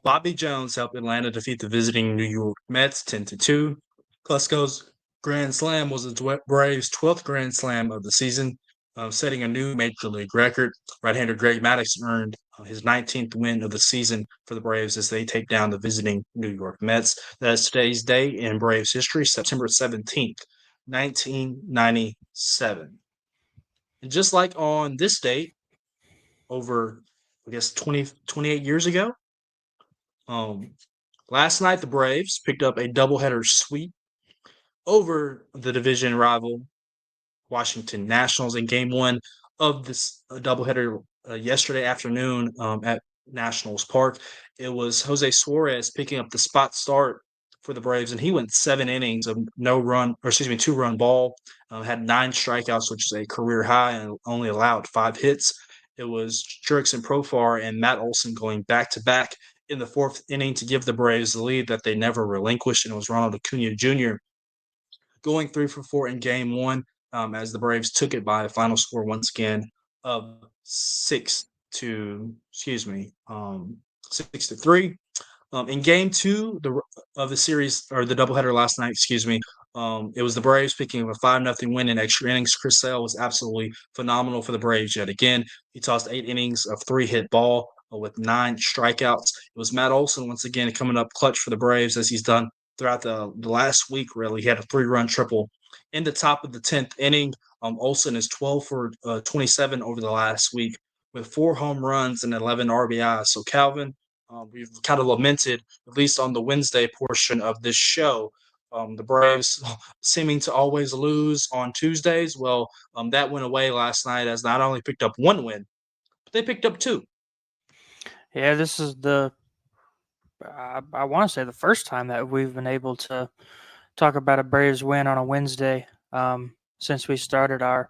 Bobby Jones helped Atlanta defeat the visiting New York Mets 10-2. Klesko's grand slam was the Braves' 12th grand slam of the season, setting a new major league record. Right-hander Greg Maddux earned his 19th win of the season for the Braves as they take down the visiting New York Mets. That's today's day in Braves history, September 17th, 1997. And just like on this date, over, 28 years ago, last night the Braves picked up a doubleheader sweep over the division rival Washington Nationals in Game 1 of this doubleheader yesterday afternoon at Nationals Park. It was Jose Suarez picking up the spot start for the Braves, and he went 7 innings of no run, or excuse me, 2-run ball. Had 9 strikeouts, which is a career high, and only allowed 5 hits. It was Jurickson Profar and Matt Olson going back to back in the fourth inning to give the Braves the lead that they never relinquished, and it was Ronald Acuna Jr. going 3 for 4 in game one, as the Braves took it by a final score once again of 6-3. In game two of the series, or the doubleheader last night, it was the Braves picking up a 5-0 win in extra innings. Chris Sale was absolutely phenomenal for the Braves yet again. He tossed 8 innings of 3-hit ball with 9 strikeouts. It was Matt Olson once again coming up clutch for the Braves, as he's done throughout the last week, really. He had a 3-run triple in the top of the 10th inning. Olson is 12 for 27 over the last week with 4 home runs and 11 RBIs. So, Calvin, we've kind of lamented, at least on the Wednesday portion of this show, the Braves seeming to always lose on Tuesdays. Well, that went away last night, as not only picked up 1 win, but they picked up 2. Yeah, this is I want to say the first time that we've been able to talk about a Braves win on a Wednesday since we started our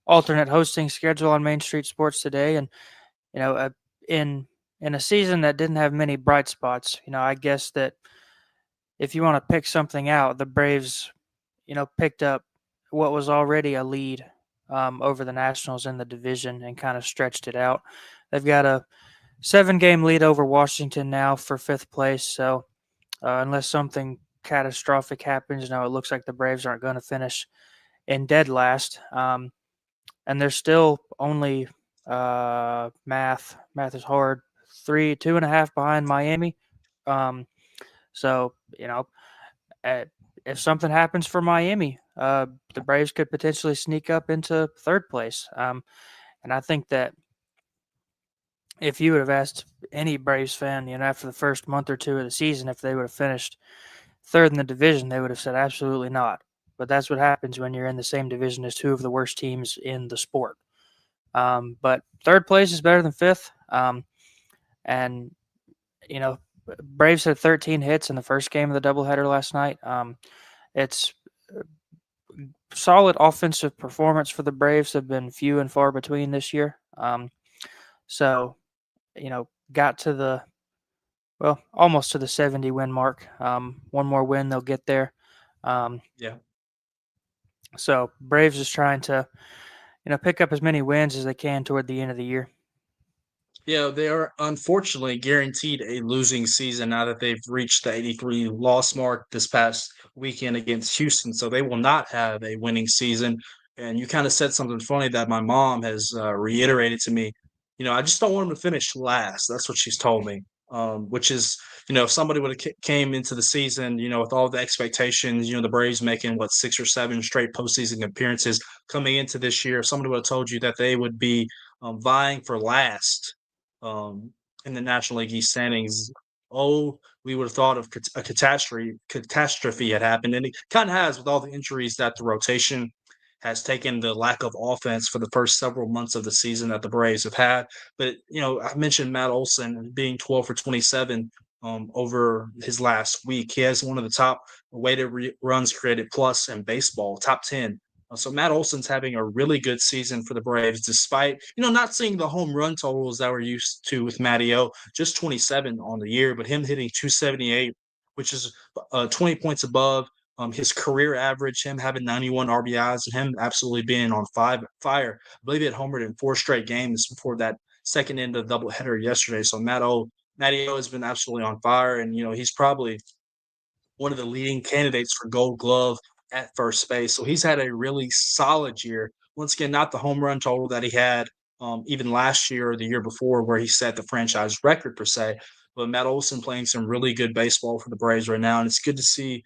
alternate hosting schedule on Main Street Sports Today. And, in a season that didn't have many bright spots, I guess that if you want to pick something out, the Braves, picked up what was already a lead over the Nationals in the division and kind of stretched it out. They've got a 7-game lead over Washington now for 5th place. So unless something catastrophic happens, it looks like the Braves aren't going to finish in dead last. And they're still only math is hard, 2.5 behind Miami. So if something happens for Miami, the Braves could potentially sneak up into 3rd place. And I think that if you would have asked any Braves fan, after the first month or two of the season, if they would have finished 3rd in the division, they would have said absolutely not. But that's what happens when you're in the same division as 2 of the worst teams in the sport. But 3rd place is better than 5th. And, Braves had 13 hits in the first game of the doubleheader last night. It's solid offensive performance for the Braves have been few and far between this year. So, got to almost to the 70 win mark. One more win, they'll get there. Yeah. So Braves is trying to, pick up as many wins as they can toward the end of the year. Yeah, they are unfortunately guaranteed a losing season now that they've reached the 83 loss mark this past weekend against Houston. So they will not have a winning season. And you kind of said something funny that my mom has reiterated to me. I just don't want them to finish last. That's what she's told me. Which is, if somebody would have came into the season, with all the expectations, the Braves making 6 or 7 straight postseason appearances coming into this year, if somebody would have told you that they would be vying for last in the National League East standings, we would have thought of a catastrophe had happened, and it kind of has with all the injuries that the rotation has taken, the lack of offense for the first several months of the season that the Braves have had. But I mentioned Matt Olson being 12 for 27 over his last week. He has one of the top weighted runs created plus in baseball, top 10. So Matt Olson's having a really good season for the Braves, despite not seeing the home run totals that we're used to with Matty O, just 27 on the year, but him hitting 278, which is 20 points above his career average, him having 91 RBIs, and him absolutely being on fire. I believe he had homered in 4 straight games before that second end of the doubleheader yesterday. So Matty O has been absolutely on fire, and he's probably one of the leading candidates for Gold Glove at first base. So he's had a really solid year. Once again, not the home run total that he had even last year or the year before, where he set the franchise record per se. But Matt Olson playing some really good baseball for the Braves right now, and it's good to see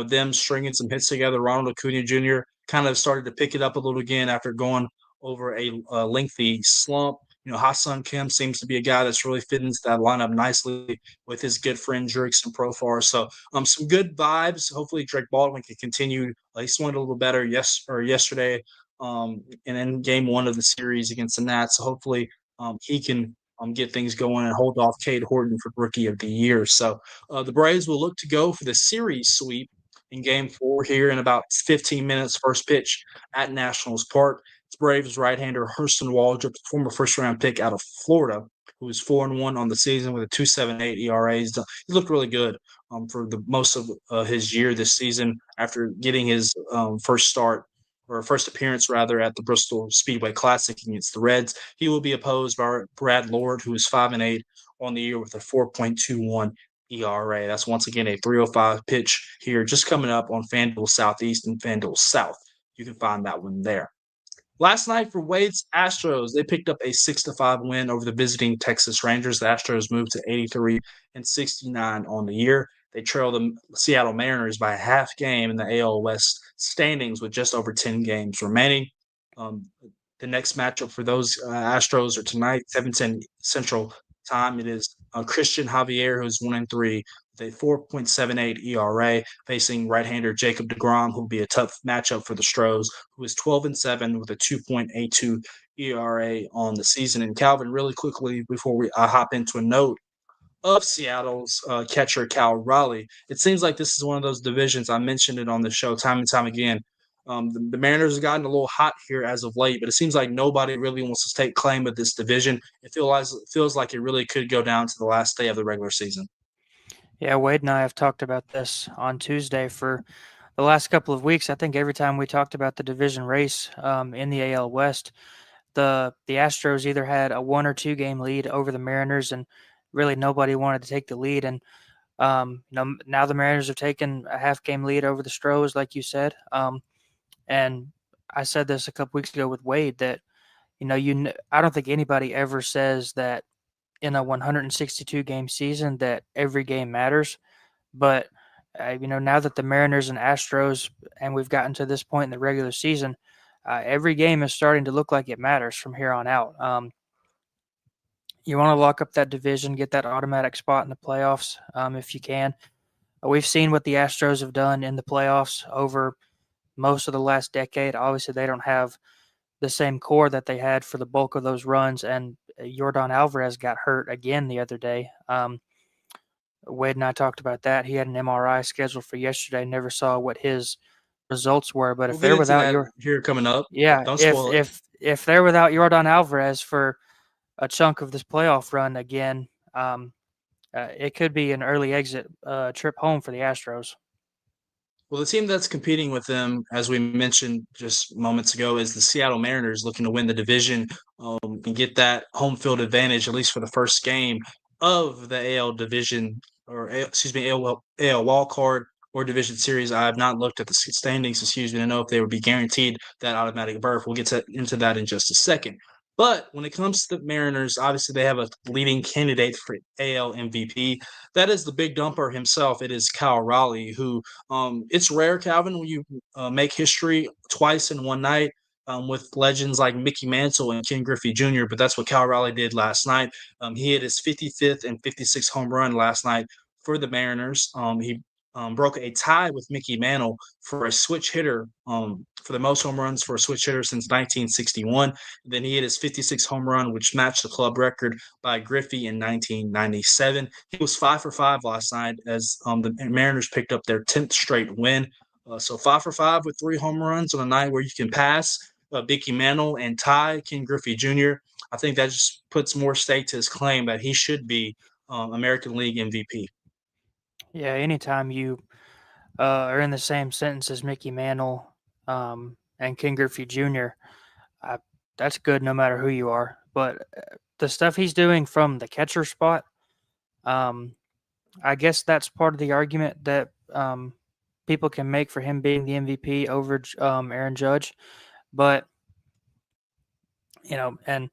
them stringing some hits together. Ronald Acuna Jr. kind of started to pick it up a little again after going over a lengthy slump. Ha-Seong Kim seems to be a guy that's really fitting into that lineup nicely with his good friend Jurickson Profar. So some good vibes. Hopefully Drake Baldwin can continue. He swung a little better yesterday and in game one of the series against the Nats. So hopefully he can get things going and hold off Cade Horton for Rookie of the Year. So the Braves will look to go for the series sweep in Game 4 here in about 15 minutes. First pitch at Nationals Park. It's Braves right-hander Hurston Waldrop, former first-round pick out of Florida, who is 4-1 on the season with a 2.78 ERA. He's looked really good for the most of his year this season after getting his first appearance rather at the Bristol Speedway Classic against the Reds. He will be opposed by Brad Lord, who is 5-8 on the year with a 4.21 ERA. That's once again a 305 pitch here, just coming up on FanDuel Southeast and FanDuel South. You can find that one there. Last night for Wade's Astros, they picked up a 6-5 win over the visiting Texas Rangers. The Astros moved to 83 and 69 on the year. They trail the Seattle Mariners by a half game in the AL West standings with just over 10 games remaining. The next matchup for those Astros are tonight, 7:10 Central Time. It is Christian Javier, who's 1-3 with a 4.78 ERA, facing right-hander Jacob deGrom, who will be a tough matchup for the Stros, who is 12-7 with a 2.82 ERA on the season. And Calvin, really quickly before we hop into a note of Seattle's catcher Cal Raleigh, it seems like this is one of those divisions. I mentioned it on the show time and time again. The Mariners have gotten a little hot here as of late, but it seems like nobody really wants to take claim of this division. It feels like it really could go down to the last day of the regular season. Yeah, Wade and I have talked about this on Tuesday for the last couple of weeks. I think every time we talked about the division race in the AL West, the Astros either had a 1 or 2 game lead over the Mariners, and really nobody wanted to take the lead. And now the Mariners have taken a half game lead over the Stros, like you said. And I said this a couple weeks ago with Wade that I don't think anybody ever says that in a 162 game season that every game matters. But now that the Mariners and Astros, and we've gotten to this point in the regular season, every game is starting to look like it matters from here on out. You want to lock up that division, get that automatic spot in the playoffs if you can. We've seen what the Astros have done in the playoffs over most of the last decade. Obviously, they don't have the same core that they had for the bulk of those runs, and Yordan Alvarez got hurt again the other day. Wade and I talked about that. He had an MRI scheduled for yesterday. Never saw what his results were, but We'll if they're without here coming up, yeah, don't spoil it. if they're without Yordan Alvarez for a chunk of this playoff run again, it could be an early exit trip home for the Astros. Well, the team that's competing with them, as we mentioned just moments ago, is the Seattle Mariners, looking to win the division and get that home field advantage, at least for the first game of the AL division, AL wild card or division series. I have not looked at the standings, to know if they would be guaranteed that automatic berth. We'll get into that in just a second. But when it comes to the Mariners, obviously they have a leading candidate for AL MVP. That is the big dumper himself. It is Kyle Raleigh, who it's rare, Calvin, when you make history twice in one night with legends like Mickey Mantle and Ken Griffey Jr., but that's what Kyle Raleigh did last night. He hit his 55th and 56th home run last night for the Mariners. He broke a tie with Mickey Mantle for a switch hitter for the most home runs for a switch hitter since 1961. Then he hit his 56th home run, which matched the club record by Griffey in 1997. He was 5 for 5 last night as the Mariners picked up their 10th straight win. So 5 for 5 with 3 home runs on a night where you can pass Mickey Mantle and tie Ken Griffey Jr. I think that just puts more stake to his claim that he should be American League MVP. Yeah, anytime you are in the same sentence as Mickey Mantle and Ken Griffey Jr., that's good no matter who you are. But the stuff he's doing from the catcher spot, I guess that's part of the argument that people can make for him being the MVP over Aaron Judge. But, and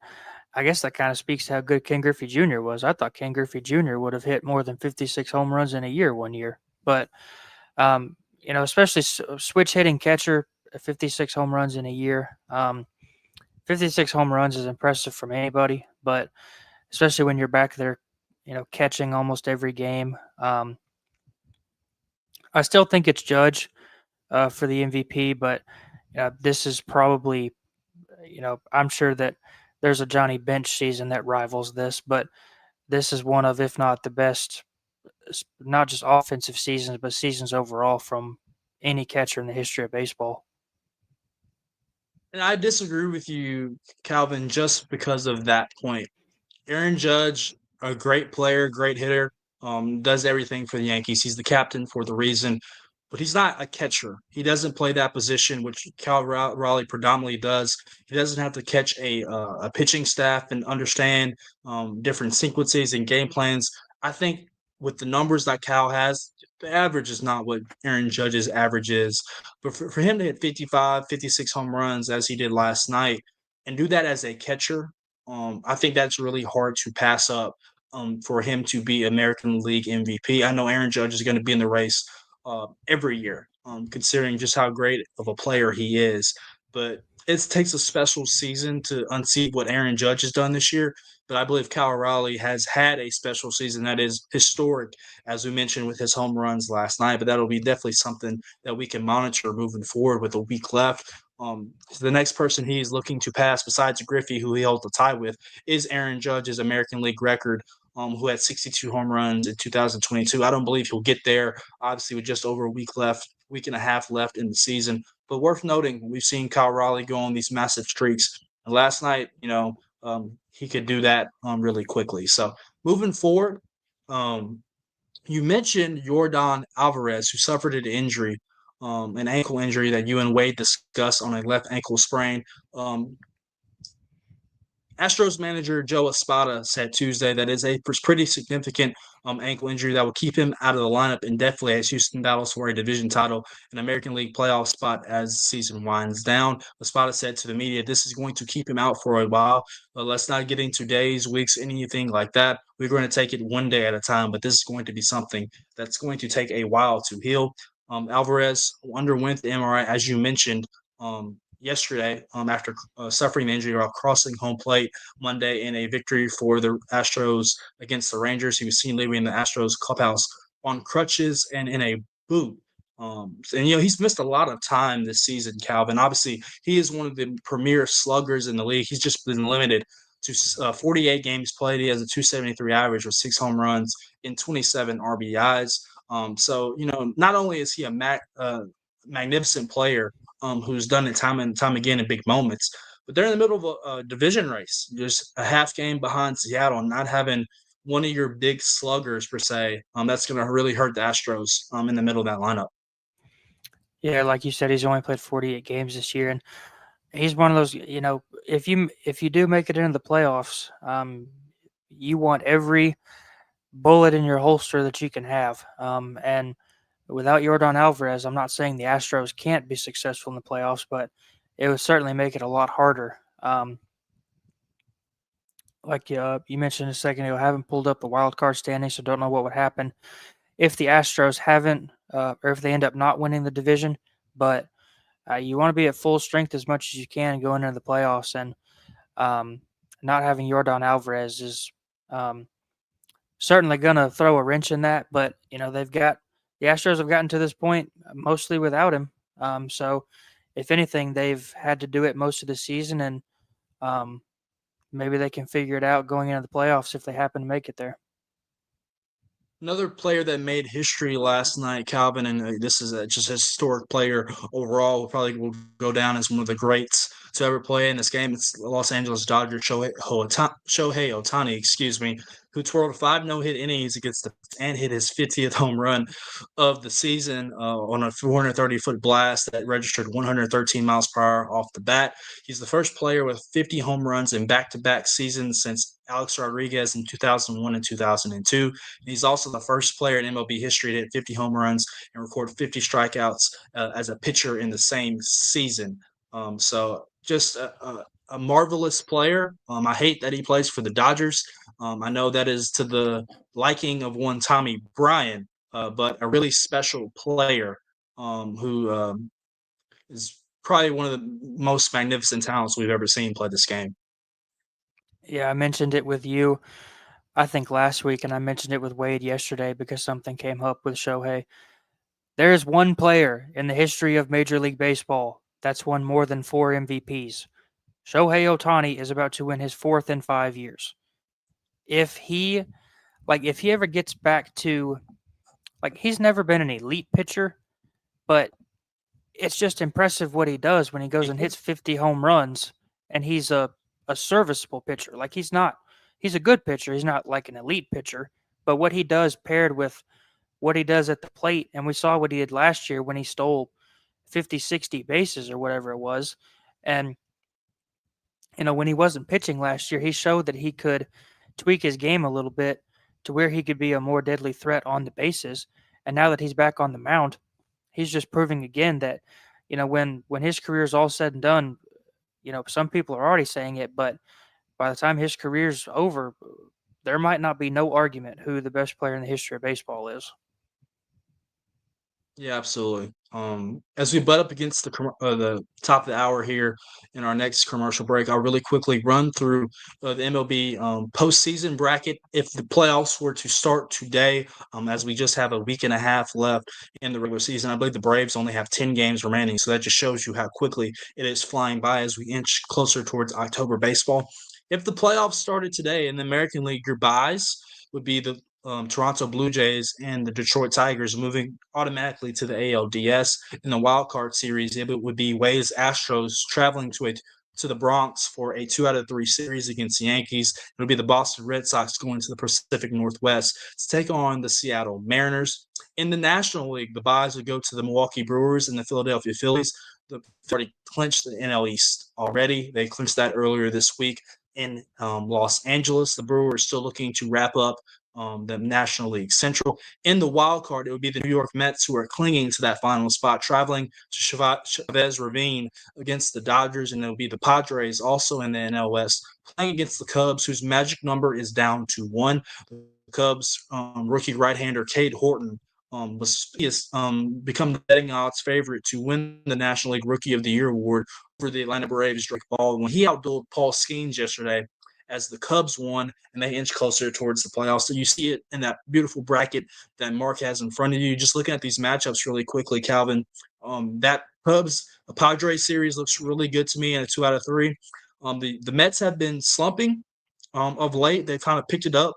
I guess that kind of speaks to how good Ken Griffey Jr. was. I thought Ken Griffey Jr. would have hit more than 56 home runs in a year one year. But, especially switch hitting catcher, 56 home runs in a year. 56 home runs is impressive from anybody, but especially when you're back there, catching almost every game. I still think it's Judge for the MVP, but this is probably, I'm sure that there's a Johnny Bench season that rivals this, but this is one of, if not the best, not just offensive seasons, but seasons overall from any catcher in the history of baseball. And I disagree with you, Calvin, just because of that point. Aaron Judge, a great player, great hitter, does everything for the Yankees. He's the captain for the reason, but he's not a catcher. He doesn't play that position, which Raleigh predominantly does. He doesn't have to catch a pitching staff and understand different sequences and game plans. I think with the numbers that Cal has, the average is not what Aaron Judge's average is. But for him to hit 55, 56 home runs as he did last night and do that as a catcher, I think that's really hard to pass up for him to be American League MVP. I know Aaron Judge is going to be in the race every year, considering just how great of a player he is. But it takes a special season to unseat what Aaron Judge has done this year. But I believe Cal Raleigh has had a special season that is historic, as we mentioned with his home runs last night. But that'll be definitely something that we can monitor moving forward with a week left. So the next person he's looking to pass, besides Griffey, who he holds the tie with, is Aaron Judge's American League record, who had 62 home runs in 2022. I don't believe he'll get there, obviously, with just over a week left, week and a half left in the season. But worth noting, we've seen Kyle Raleigh go on these massive streaks. And last night, he could do that really quickly. So moving forward, you mentioned Yordan Alvarez, who suffered an injury, an ankle injury that you and Wade discussed on a left ankle sprain. Astros manager Joe Espada said Tuesday that is a pretty significant ankle injury that will keep him out of the lineup indefinitely as Houston battles for a division title and American League playoff spot as the season winds down. Espada said to the media, "This is going to keep him out for a while. Let's not get into days, weeks, anything like that. We're going to take it one day at a time, but this is going to be something that's going to take a while to heal." Alvarez underwent the MRI, as you mentioned, yesterday after suffering the injury while crossing home plate Monday in a victory for the Astros against the Rangers. He was seen leaving the Astros clubhouse on crutches and in a boot. He's missed a lot of time this season, Calvin. Obviously, he is one of the premier sluggers in the league. He's just been limited to 48 games played. He has a 273 average with 6 home runs and 27 RBIs. Not only is he a magnificent player, who's done it time and time again in big moments. But they're in the middle of a division race, just a half game behind Seattle, not having one of your big sluggers per se. That's going to really hurt the Astros in the middle of that lineup. Yeah, like you said, he's only played 48 games this year, and he's one of those. If you do make it into the playoffs, you want every bullet in your holster that you can have, and without Yordan Alvarez, I'm not saying the Astros can't be successful in the playoffs, but it would certainly make it a lot harder. Like you mentioned a second ago, I haven't pulled up the wild card standings, so don't know what would happen if the Astros haven't, or if they end up not winning the division. But you want to be at full strength as much as you can going into the playoffs, and not having Yordan Alvarez is certainly going to throw a wrench in that. But the Astros have gotten to this point mostly without him. So if anything, they've had to do it most of the season, and maybe they can figure it out going into the playoffs if they happen to make it there. Another player that made history last night, Calvin, and this is just a historic player overall, will go down as one of the greats to ever play in this game. It's Los Angeles Dodgers Shohei Ohtani, who twirled 5 no-hit innings and hit his 50th home run of the season on a 430-foot blast that registered 113 miles per hour off the bat. He's the first player with 50 home runs in back-to-back seasons since Alex Rodriguez in 2001 and 2002. And he's also the first player in MLB history to hit 50 home runs and record 50 strikeouts as a pitcher in the same season. So just a marvelous player. I hate that he plays for the Dodgers. I know that is to the liking of one Tommy Bryan, but a really special player who is probably one of the most magnificent talents we've ever seen play this game. Yeah, I mentioned it with you, I think last week, and I mentioned it with Wade yesterday because something came up with Shohei. There is one player in the history of Major League Baseball that's won more than 4 MVPs. Shohei Ohtani is about to win his 4th in 5 years. If he ever gets back to, he's never been an elite pitcher, but it's just impressive what he does when he goes and hits 50 home runs, and he's a serviceable pitcher. He's a good pitcher. He's not like an elite pitcher, but what he does paired with what he does at the plate, and we saw what he did last year when he stole 50, 60 bases or whatever it was. And, when he wasn't pitching last year, he showed that he could tweak his game a little bit to where he could be a more deadly threat on the bases. And now that he's back on the mound, he's just proving again that, when his career is all said and done, some people are already saying it, but by the time his career's over, there might not be no argument who the best player in the history of baseball is. Yeah, absolutely. As we butt up against the top of the hour here in our next commercial break, I'll really quickly run through the MLB postseason bracket. If the playoffs were to start today, as we just have a week and a half left in the regular season, I believe the Braves only have 10 games remaining. So that just shows you how quickly it is flying by as we inch closer towards October baseball. If the playoffs started today in the American League, your buys would be the Toronto Blue Jays and the Detroit Tigers moving automatically to the ALDS. In the wild card series, it would be Waves Astros traveling to the Bronx for a 2 out of 3 series against the Yankees. It would be the Boston Red Sox going to the Pacific Northwest to take on the Seattle Mariners. In the National League, the buys would go to the Milwaukee Brewers and the Philadelphia Phillies. They've already clinched the NL East already. They clinched that earlier this week in Los Angeles. The Brewers still looking to wrap up the National League Central. In the wild card, it would be the New York Mets who are clinging to that final spot, traveling to Chavez Ravine against the Dodgers, and it will be the Padres also in the NL West playing against the Cubs, whose magic number is down to 1. The Cubs rookie right-hander Cade Horton has become the betting odds favorite to win the National League Rookie of the Year award over the Atlanta Braves' Drake Baldwin. He outdueled Paul Skeens yesterday as the Cubs won and they inch closer towards the playoffs. So you see it in that beautiful bracket that Mark has in front of you. Just looking at these matchups really quickly, Calvin, that Cubs Padres series looks really good to me in a 2 out of 3. The Mets have been slumping of late. They've kind of picked it up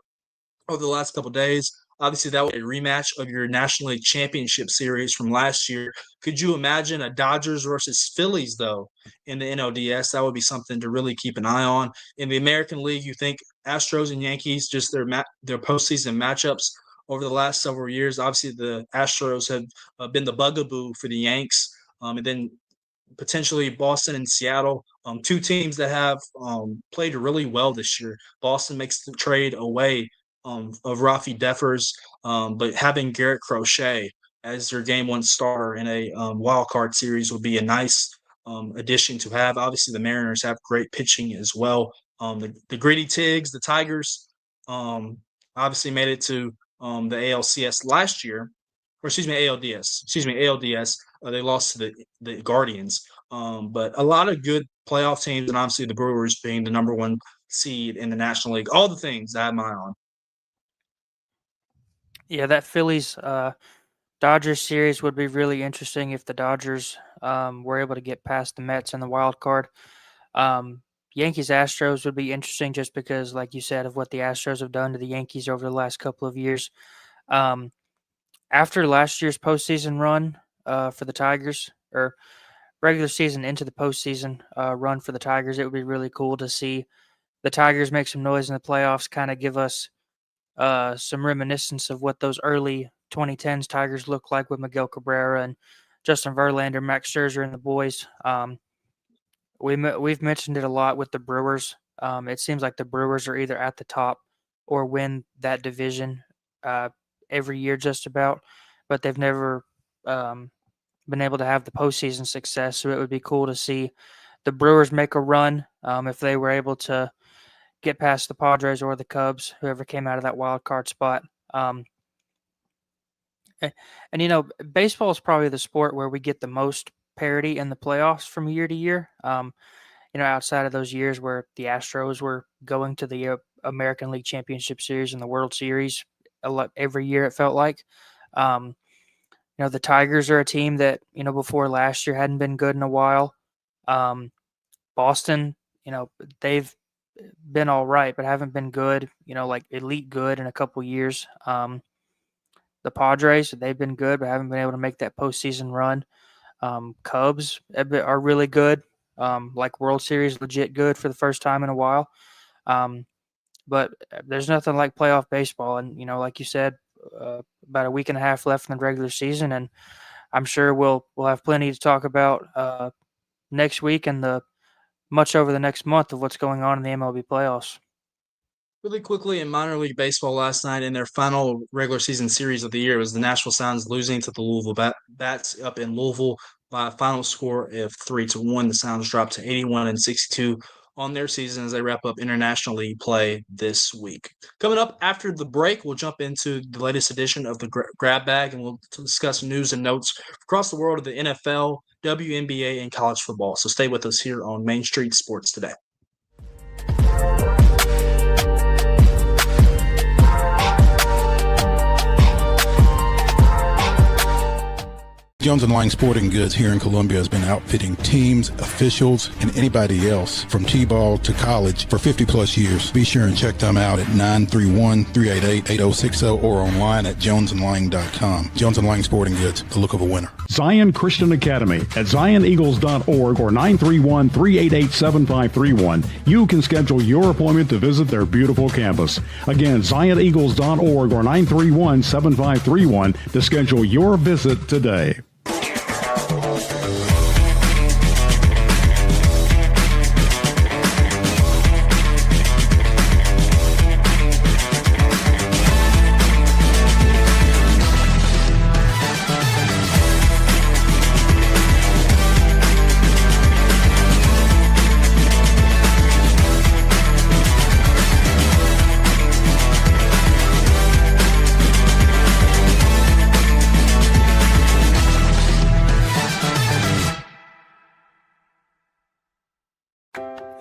over the last couple of days. Obviously, that was a rematch of your National League Championship Series from last year. Could you imagine a Dodgers versus Phillies, though, in the NLDS? That would be something to really keep an eye on. In the American League, you think Astros and Yankees, just their postseason matchups over the last several years. Obviously, the Astros have been the bugaboo for the Yanks. And then potentially Boston and Seattle, 2 teams that have played really well this year. Boston makes the trade away of Rafi Defers, but having Garrett Crochet as their game 1 starter in a wild card series would be a nice addition to have. Obviously, the Mariners have great pitching as well. The Gritty Tigs, the Tigers, obviously made it to the ALCS last year, or excuse me, ALDS. They lost to the Guardians, but a lot of good playoff teams, and obviously the Brewers being the number 1 seed in the National League. All the things I have my eye on. Yeah, that Phillies Dodgers series would be really interesting if the Dodgers were able to get past the Mets in the wild card. Yankees Astros would be interesting just because, like you said, of what the Astros have done to the Yankees over the last couple of years. After last year's postseason run for the Tigers, or regular season into the postseason run for the Tigers, it would be really cool to see the Tigers make some noise in the playoffs, kind of give us some reminiscence of what those early 2010s Tigers looked like with Miguel Cabrera and Justin Verlander, Max Scherzer, and the boys. We've mentioned it a lot with the Brewers. It seems like the Brewers are either at the top or win that division every year just about, but they've never been able to have the postseason success. So it would be cool to see the Brewers make a run if they were able to get past the Padres or the Cubs, whoever came out of that wild card spot. And baseball is probably the sport where we get the most parity in the playoffs from year to year. Outside of those years where the Astros were going to the American League Championship Series and the World Series every year, it felt like. The Tigers are a team that, before last year hadn't been good in a while. Boston they've been all right, but haven't been good, like elite good in a couple years. The Padres, they've been good, but haven't been able to make that postseason run. Cubs are really good, like World Series legit good for the first time in a while. But there's nothing like playoff baseball. And, like you said, about a week and a half left in the regular season. And I'm sure we'll have plenty to talk about next week and much over the next month of what's going on in the MLB playoffs. Really quickly in minor league baseball last night in their final regular season series of the year was the Nashville Sounds losing to the Louisville Bats up in Louisville by a final score of 3-1. The Sounds dropped to 81-62 on their season as they wrap up international league play this week. Coming up after the break, we'll jump into the latest edition of the Grab Bag and we'll discuss news and notes across the world of the NFL, WNBA, and college football. So stay with us here on Main Street Sports Today. Jones & Lang Sporting Goods here in Columbia has been outfitting teams, officials, and anybody else from T-ball to college for 50-plus years. Be sure and check them out at 931-388-8060 or online at jonesandlang.com. Jones & Lang Sporting Goods, the look of a winner. Zion Christian Academy at zioneagles.org or 931-388-7531. You can schedule your appointment to visit their beautiful campus. Again, zioneagles.org or 931-7531 to schedule your visit today.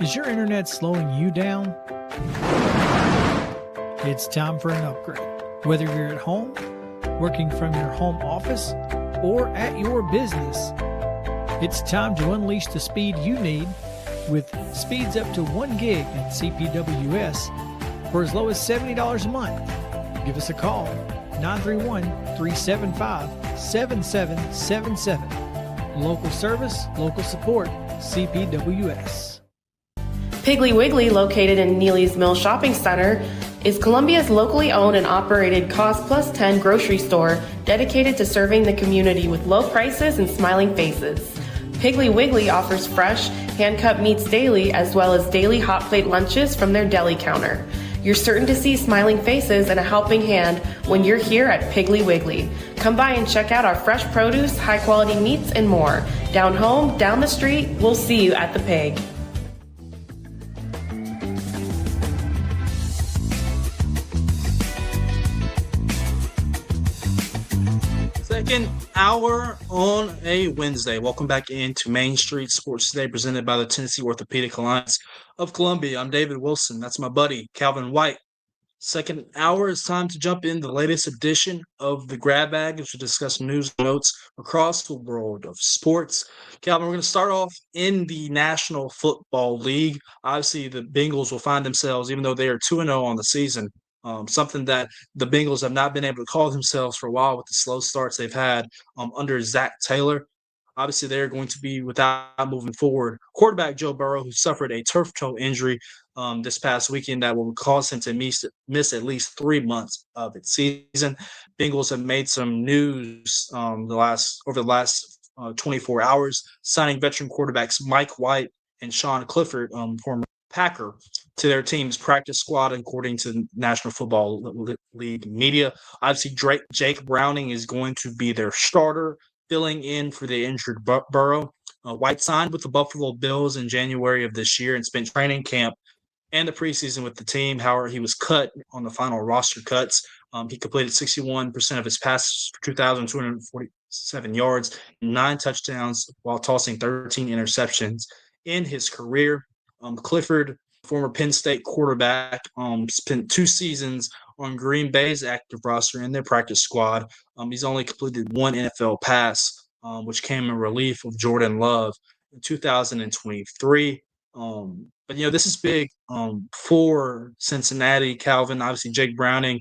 Is your internet slowing you down? It's time for an upgrade. Whether you're at home, working from your home office, or at your business, it's time to unleash the speed you need with speeds up to 1 gig at CPWS for as low as $70 a month. Give us a call, 931-375-7777. Local service, local support, CPWS. Piggly Wiggly, located in Neely's Mill Shopping Center, is Columbia's locally owned and operated Cost Plus 10 grocery store dedicated to serving the community with low prices and smiling faces. Piggly Wiggly offers fresh, hand-cut meats daily as well as daily hot plate lunches from their deli counter. You're certain to see smiling faces and a helping hand when you're here at Piggly Wiggly. Come by and check out our fresh produce, high-quality meats, and more. Down home, down the street, we'll see you at the Pig. Second hour on a Wednesday. Welcome back into Main Street Sports Today, presented by the Tennessee Orthopedic Alliance of Columbia. I'm David Wilson. That's my buddy, Calvin White. Second hour, it's time to jump in the latest edition of the Grab Bag as we discuss news and notes across the world of sports. Calvin, we're going to start off in the National Football League. Obviously, the Bengals will find themselves, even though they are 2-0 on the season, something that the Bengals have not been able to call themselves for a while with the slow starts they've had under Zach Taylor. Obviously, they're going to be without moving forward. Quarterback Joe Burrow, who suffered a turf toe injury this past weekend that will cause him to miss at least 3 months of its season. Bengals have made some news over the last 24 hours, signing veteran quarterbacks Mike White and Sean Clifford, former Packer, to their team's practice squad, according to National Football League media. Obviously, Jake Browning is going to be their starter, filling in for the injured Burrow. White signed with the Buffalo Bills in January of this year and spent training camp and the preseason with the team. However, he was cut on the final roster cuts. He completed 61% of his passes for 2,247 yards, 9 touchdowns, while tossing 13 interceptions in his career. Clifford, former Penn State quarterback, spent 2 seasons on Green Bay's active roster in their practice squad. He's only completed 1 NFL pass, which came in relief of Jordan Love in 2023. But this is big for Cincinnati. Calvin, obviously, Jake Browning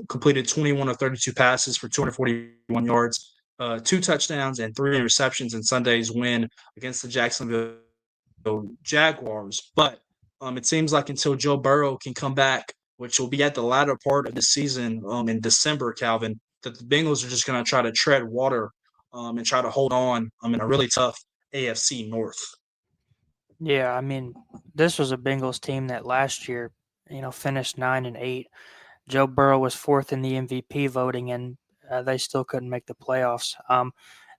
completed 21 of 32 passes for 241 yards, 2 touchdowns, and 3 interceptions in Sunday's win against the Jacksonville Jaguars. But it seems like until Joe Burrow can come back, which will be at the latter part of the season in December, Calvin, that the Bengals are just going to try to tread water and try to hold on in a really tough AFC North. Yeah, I mean, this was a Bengals team that last year, finished 9-8. Joe Burrow was fourth in the MVP voting, and they still couldn't make the playoffs.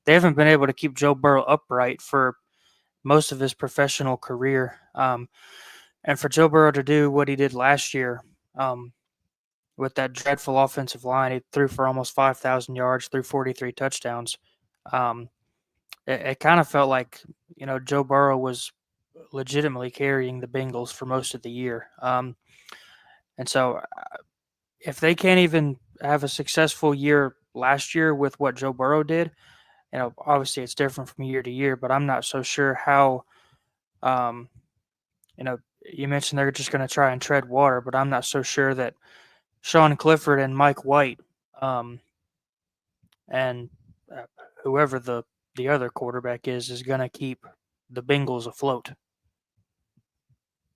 They haven't been able to keep Joe Burrow upright for most of his professional career. And for Joe Burrow to do what he did last year with that dreadful offensive line, he threw for almost 5,000 yards, threw 43 touchdowns. It kind of felt like, Joe Burrow was legitimately carrying the Bengals for most of the year. And so if they can't even have a successful year last year with what Joe Burrow did, obviously it's different from year to year, but I'm not so sure how, you mentioned they're just going to try and tread water, but I'm not so sure that Sean Clifford and Mike White and whoever the other quarterback is going to keep the Bengals afloat.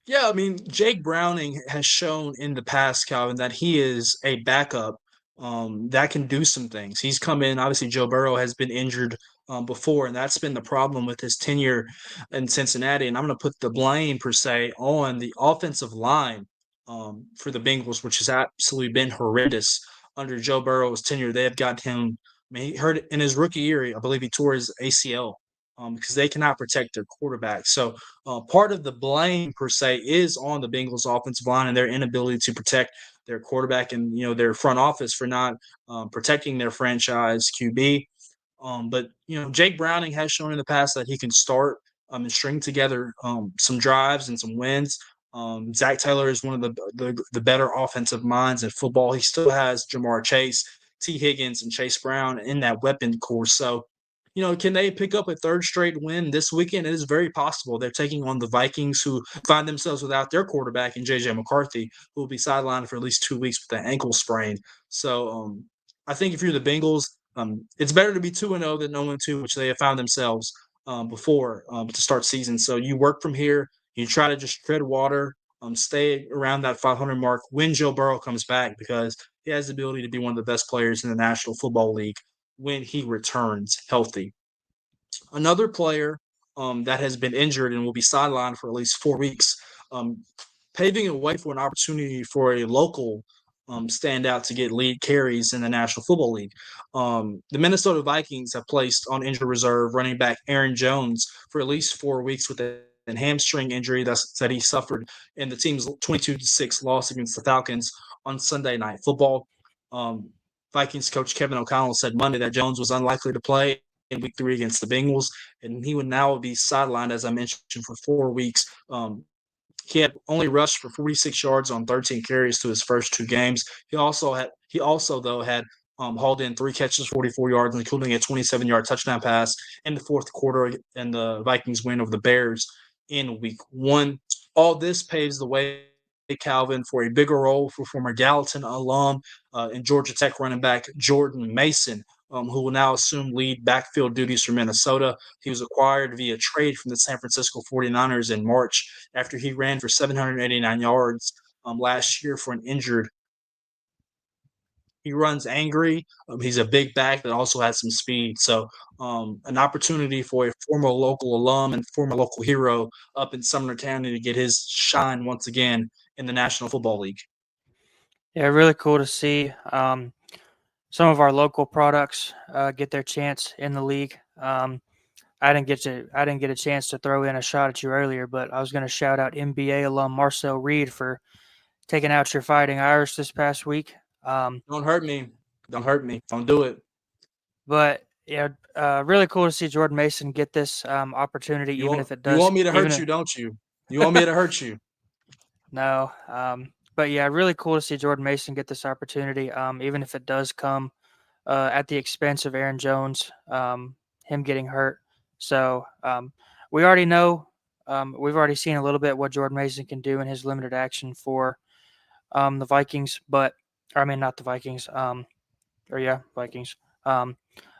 Yeah, I mean, Jake Browning has shown in the past, Calvin, that he is a backup that can do some things. He's come in. Obviously, Joe Burrow has been injured before, and that's been the problem with his tenure in Cincinnati. And I'm going to put the blame, per se, on the offensive line for the Bengals, which has absolutely been horrendous under Joe Burrow's tenure. They have got him. I mean, he hurt in his rookie year. I believe he tore his ACL because they cannot protect their quarterback. So part of the blame per se is on the Bengals offensive line and their inability to protect their quarterback and their front office for not protecting their franchise QB. But Jake Browning has shown in the past that he can start and string together some drives and some wins. Zach Taylor is one of the better offensive minds in football. He still has Jamar Chase, T. Higgins, and Chase Brown in that weapon core. So can they pick up a third straight win this weekend? It is very possible. They're taking on the Vikings, who find themselves without their quarterback in J.J. McCarthy, who will be sidelined for at least 2 weeks with an ankle sprain. So I think if you're the Bengals, it's better to be 2-0 than 0-2, which they have found themselves before to start season. So you work from here. You try to just tread water, stay around that 500 mark when Joe Burrow comes back, because he has the ability to be one of the best players in the National Football League when he returns healthy. Another player that has been injured and will be sidelined for at least 4 weeks, paving a way for an opportunity for a local standout to get lead carries in the National Football League. The Minnesota Vikings have placed on injury reserve running back Aaron Jones for at least 4 weeks with a hamstring injury that he suffered in the team's 22-6 loss against the Falcons on Sunday Night Football. Vikings coach Kevin O'Connell said Monday that Jones was unlikely to play in Week 3 against the Bengals, and he would now be sidelined, as I mentioned, for 4 weeks. He had only rushed for 46 yards on 13 carries to his first 2 games. He also though had hauled in 3 catches, 44 yards, including a 27-yard touchdown pass in the fourth quarter, and the Vikings win over the Bears in Week 1. All this paves the way, Calvin, for a bigger role for former Gallatin alum and Georgia Tech running back Jordan Mason, who will now assume lead backfield duties for Minnesota. He was acquired via trade from the San Francisco 49ers in March after he ran for 789 yards last year for an injured. He runs angry. He's a big back that also has some speed. So an opportunity for a former local alum and former local hero up in Sumner County to get his shine once again in the National Football League. Yeah, really cool to see some of our local products get their chance in the league. I didn't get a chance to throw in a shot at you earlier, but I was going to shout out NBA alum Marcel Reed for taking out your Fighting Irish this past week. Don't hurt me. Don't hurt me. Don't do it. But yeah, really cool to see Jordan Mason get this opportunity, even if it does. You want me to hurt you, don't you? You want me to hurt you? No. But yeah, really cool to see Jordan Mason get this opportunity, even if it does come at the expense of Aaron Jones, him getting hurt. So we already know We've already seen a little bit what Jordan Mason can do in his limited action for the Vikings, not the Vikings. Vikings.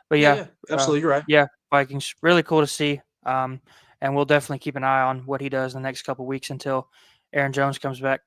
But Yeah, yeah, yeah, absolutely, you're right. yeah, Vikings. Really cool to see. And we'll definitely keep an eye on what he does in the next couple weeks until Aaron Jones comes back.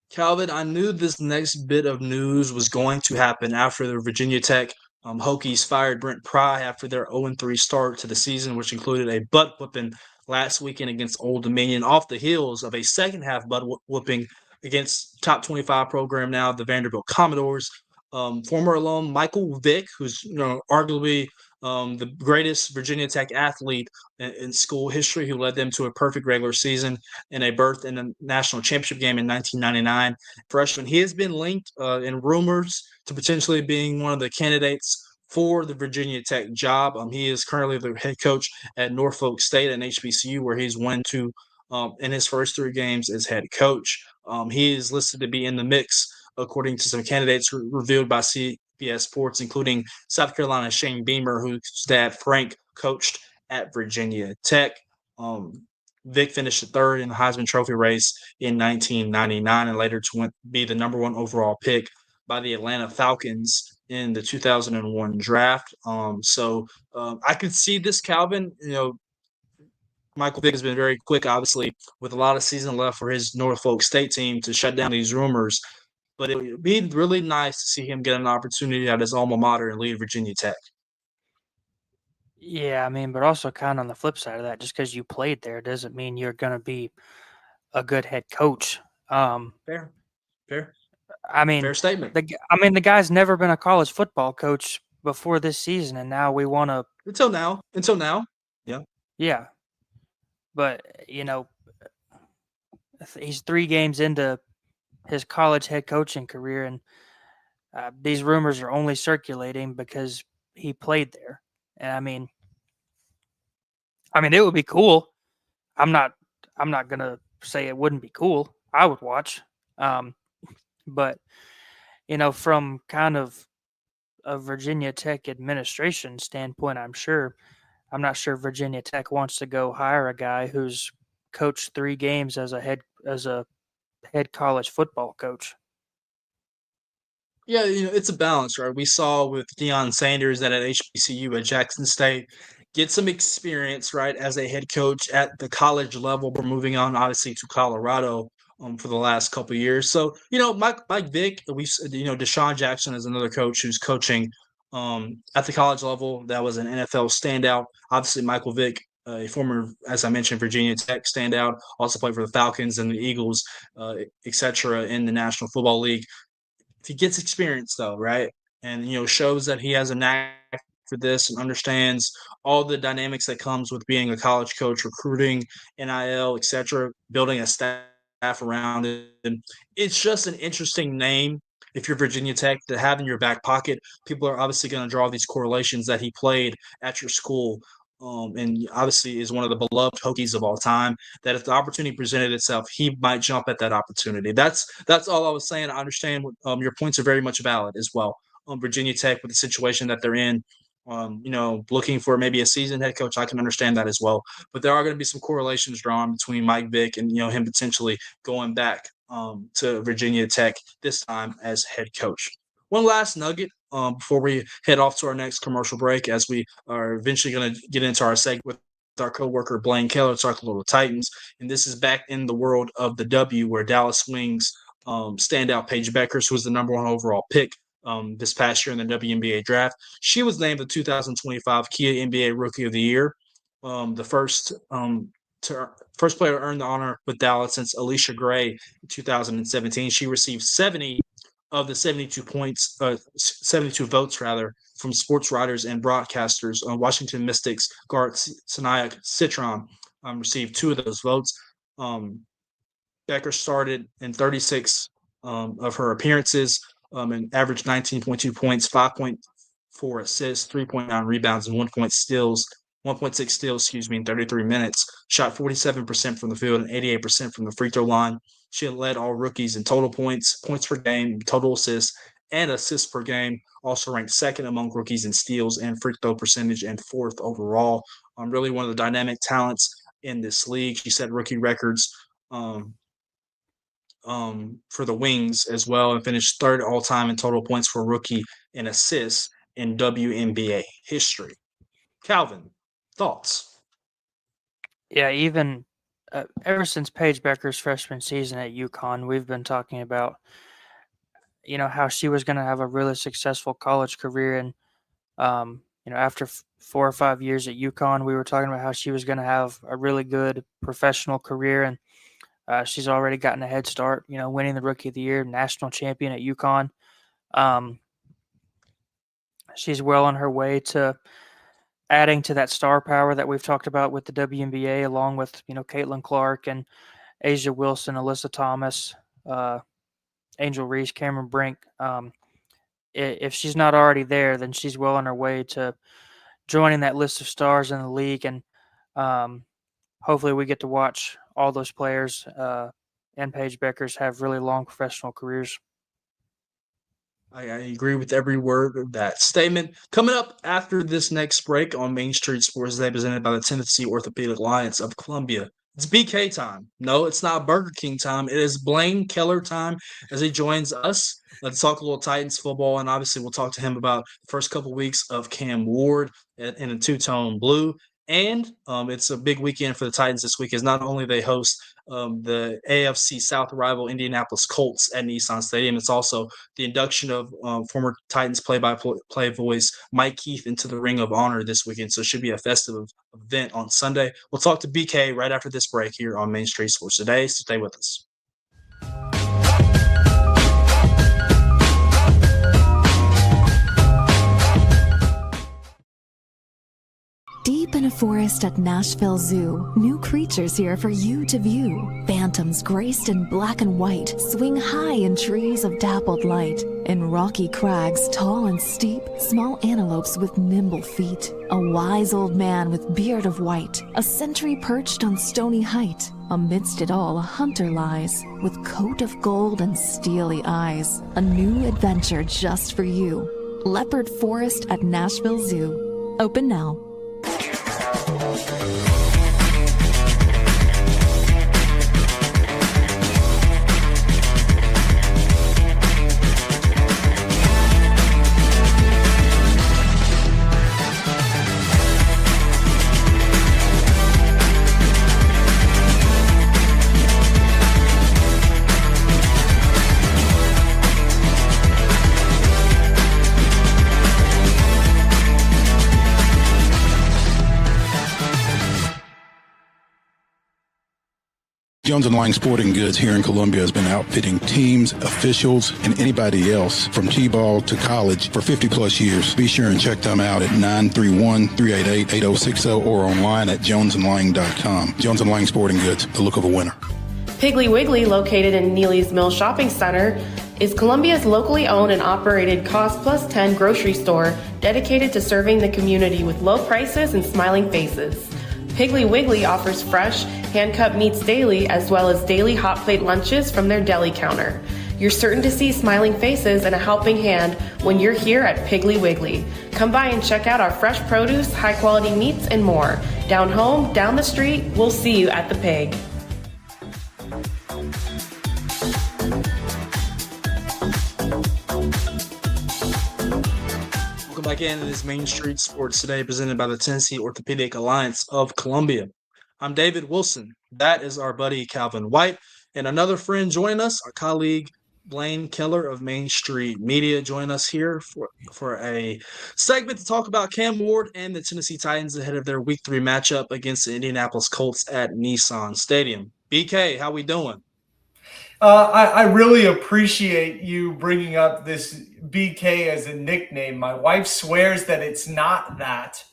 Calvin, I knew this next bit of news was going to happen after the Virginia Tech Hokies fired Brent Pry after their 0-3 start to the season, which included a butt whooping last weekend against Old Dominion, off the heels of a second half butt whooping against top 25 program now, the Vanderbilt Commodores. Former alum Michael Vick, who's arguably the greatest Virginia Tech athlete in school history, who led them to a perfect regular season and a berth in the national championship game in 1999. Freshman, he has been linked in rumors to potentially being one of the candidates for the Virginia Tech job. He is currently the head coach at Norfolk State and HBCU, where he's won two in his first 3 games as head coach. He is listed to be in the mix, according to some candidates revealed by CBS Sports, including South Carolina's Shane Beamer, whose dad Frank coached at Virginia Tech. Vic finished third in the Heisman Trophy race in 1999 and later to be the number 1 overall pick by the Atlanta Falcons in the 2001 draft. I could see this, Calvin. Michael Vick has been very quick, obviously, with a lot of season left for his Norfolk State team to shut down these rumors. But it would be really nice to see him get an opportunity at his alma mater and lead Virginia Tech. Yeah, but also kind of on the flip side of that, just because you played there doesn't mean you're going to be a good head coach. Fair. Fair statement. The guy's never been a college football coach before this season, and now we want to until now. Yeah. Yeah. But he's 3 games into his college head coaching career, and these rumors are only circulating because he played there. And it would be cool. I'm not gonna say it wouldn't be cool. I would watch. But from kind of a Virginia Tech administration standpoint, I'm not sure Virginia Tech wants to go hire a guy who's coached 3 games as a head college football coach. Yeah, it's a balance, right? We saw with Deion Sanders that at HBCU at Jackson State get some experience, right, as a head coach at the college level. We're moving on, obviously, to Colorado for the last couple of years. So, Mike Vick, Deshaun Jackson is another coach who's coaching at the college level. That was an NFL standout. Obviously, Michael Vick, a former, as I mentioned, Virginia Tech standout, also played for the Falcons and the Eagles, et cetera, in the National Football League. If he gets experience, though, right, and shows that he has a knack for this and understands all the dynamics that comes with being a college coach, recruiting, NIL, et cetera, building a staff around it. And it's just an interesting name if you're Virginia Tech to have in your back pocket. People are obviously going to draw these correlations that he played at your school. And obviously is one of the beloved Hokies of all time, that if the opportunity presented itself, he might jump at that opportunity. That's all I was saying. I understand your points are very much valid as well. Virginia Tech with the situation that they're in, looking for maybe a seasoned head coach, I can understand that as well. But there are going to be some correlations drawn between Mike Vick and, him potentially going back to Virginia Tech this time as head coach. One last nugget before we head off to our next commercial break, as we are eventually going to get into our segment with our coworker BLAINE KELLAR, talk a little Titans. And this is back in the world of the W, where Dallas Wings standout Paige Beckers, who was the number 1 overall pick this past year in the WNBA draft. She was named the 2025 Kia NBA Rookie of the Year, the first player to earn the honor with Dallas since Alicia Gray in 2017. She received 70 of the 72 votes rather, from sports writers and broadcasters. Washington Mystics guard Sanaya Citron received 2 of those votes. Becker started in 36 of her appearances and averaged 19.2 points, 5.4 assists, 3.9 rebounds, and 1.6 steals, in 33 minutes. Shot 47% from the field and 88% from the free throw line. She had led all rookies in total points per game, total assists, and assists per game. Also ranked second among rookies in steals and free throw percentage and fourth overall. Really one of the dynamic talents in this league. She set rookie records for the Wings as well and finished third all time in total points for rookie and assists in WNBA history. Calvin, thoughts? Yeah, even ever since Paige Becker's freshman season at UConn, we've been talking about, how she was going to have a really successful college career. And, after 4 or 5 years at UConn, we were talking about how she was going to have a really good professional career. And she's already gotten a head start, winning the Rookie of the Year, national champion at UConn. She's well on her way to adding to that star power that we've talked about with the WNBA, along with, Caitlin Clark and Asia Wilson, Alyssa Thomas, Angel Reese, Cameron Brink. If she's not already there, then she's well on her way to joining that list of stars in the league. And hopefully we get to watch all those players and Paige Beckers have really long professional careers. I agree with every word of that statement. Coming up after this next break on Main Street Sports Day, presented by the Tennessee Orthopedic Alliance of Columbia. It's BK time. No, it's not Burger King time. It is BLAINE KELLAR time as he joins us. Let's talk a little Titans football, and obviously we'll talk to him about the first couple weeks of Cam Ward in a two-tone blue. And it's a big weekend for the Titans this week, as not only they host the AFC South rival Indianapolis Colts at Nissan Stadium, it's also the induction of former Titans play-by-play voice Mike Keith into the Ring of Honor this weekend. So it should be a festive event on Sunday. We'll talk to BK right after this break here on Main Street Sports Today. So stay with us. Deep in a forest at Nashville Zoo, new creatures here for you to view. Phantoms graced in black and white swing high in trees of dappled light. In rocky crags, tall and steep, small antelopes with nimble feet. A wise old man with beard of white, a sentry perched on stony height. Amidst it all, a hunter lies, with coat of gold and steely eyes. A new adventure just for you. Leopard Forest at Nashville Zoo. Open now. Jones & Lang Sporting Goods here in Columbia has been outfitting teams, officials, and anybody else from T-ball to college for 50-plus years. Be sure and check them out at 931-388-8060 or online at jonesandlang.com. Jones & Lang Sporting Goods, the look of a winner. Piggly Wiggly, located in Neely's Mill Shopping Center, is Columbia's locally owned and operated Cost Plus 10 grocery store dedicated to serving the community with low prices and smiling faces. Piggly Wiggly offers fresh, hand-cut meats daily, as well as daily hot plate lunches from their deli counter. You're certain to see smiling faces and a helping hand when you're here at Piggly Wiggly. Come by and check out our fresh produce, high-quality meats, and more. Down home, down the street, we'll see you at the Pig. Welcome back in. It is Main Street Sports Today, presented by the Tennessee Orthopedic Alliance of Columbia. I'm David Wilson. That is our buddy Calvin White. And another friend joining us, our colleague BLAINE KELLAR of Main Street Media, join us here for a segment to talk about Cam Ward and the Tennessee Titans ahead of their Week 3 matchup against the Indianapolis Colts at Nissan Stadium. BK, how we doing? I really appreciate you bringing up this BK as a nickname. My wife swears that it's not that.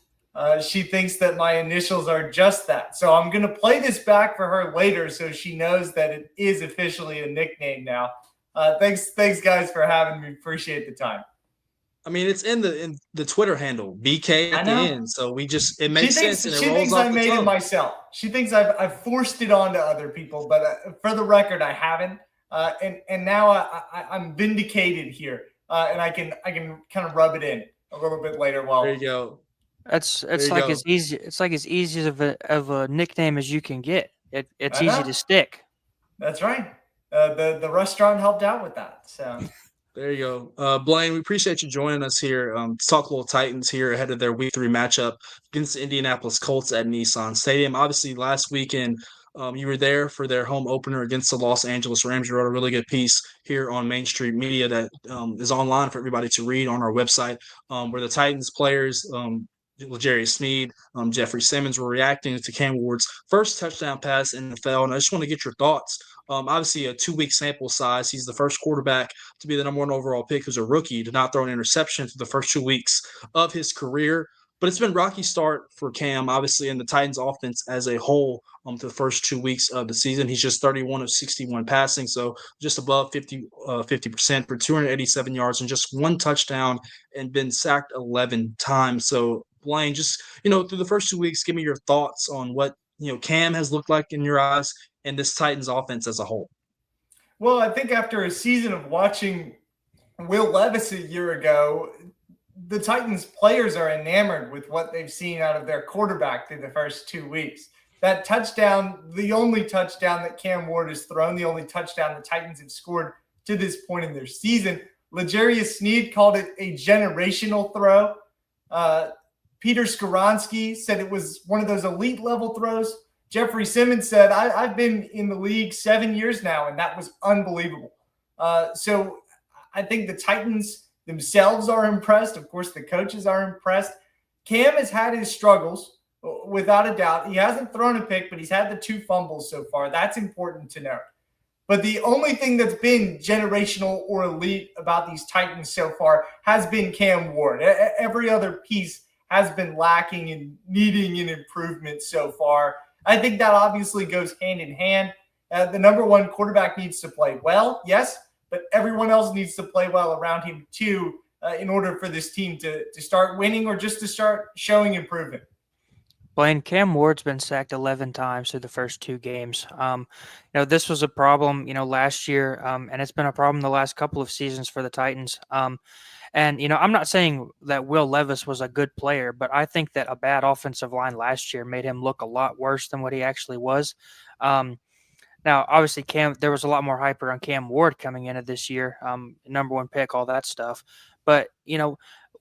She thinks that my initials are just that. So I'm going to play this back for her later so she knows that it is officially a nickname now. Thanks guys for having me. Appreciate the time. I mean, it's in the Twitter handle, BK at the end. So it makes sense. And she thinks I made it myself. She thinks I've forced it onto other people, but for the record, I haven't. And now I'm vindicated here. and I can kind of rub it in a little bit later. There you go. It's you like go. as easy. It's like as easy of a nickname as you can get. It's I easy know. to stick. That's right. The restaurant helped out with that. So There you go. Blaine, we appreciate you joining us here to talk a little Titans here ahead of their Week 3 matchup against the Indianapolis Colts at Nissan Stadium. Obviously, last weekend you were there for their home opener against the Los Angeles Rams. You wrote a really good piece here on Main Street Media that is online for everybody to read on our website, where the Titans players, L'Jarius Sneed, Jeffrey Simmons, were reacting to Cam Ward's first touchdown pass in the NFL. And I just want to get your thoughts. Obviously, a 2-week sample size. He's the first quarterback to be the number 1 overall pick who's a rookie to not throw an interception through the first 2 weeks of his career. But it's been a rocky start for Cam, obviously, and the Titans offense as a whole to the first 2 weeks of the season. He's just 31 of 61 passing, so just above 50% for 287 yards and just 1 touchdown and been sacked 11 times. So, Blaine, just, through the first 2 weeks, give me your thoughts on what, Cam has looked like in your eyes and this Titans offense as a whole. Well, I think after a season of watching Will Levis a year ago, the Titans players are enamored with what they've seen out of their quarterback through the first 2 weeks. That touchdown, the only touchdown that Cam Ward has thrown, the only touchdown the Titans have scored to this point in their season. L'Jarius Sneed called it a generational throw. Peter Skoronski said it was one of those elite level throws. Jeffrey Simmons said, I've been in the league 7 years now, and that was unbelievable. So I think the Titans themselves are impressed. Of course, the coaches are impressed. Cam has had his struggles, without a doubt. He hasn't thrown a pick, but he's had the 2 fumbles so far. That's important to note. But the only thing that's been generational or elite about these Titans so far has been Cam Ward. Every other piece has been lacking and needing an improvement so far. I think that obviously goes hand in hand. The number 1 quarterback needs to play well, yes, but everyone else needs to play well around him too in order for this team to start winning or just to start showing improvement. Blaine, Cam Ward's been sacked 11 times through the first 2 games. This was a problem, last year, and it's been a problem the last couple of seasons for the Titans. And, I'm not saying that Will Levis was a good player, but I think that a bad offensive line last year made him look a lot worse than what he actually was. Now, obviously, there was a lot more hype around Cam Ward coming into this year, number 1 pick, all that stuff. But,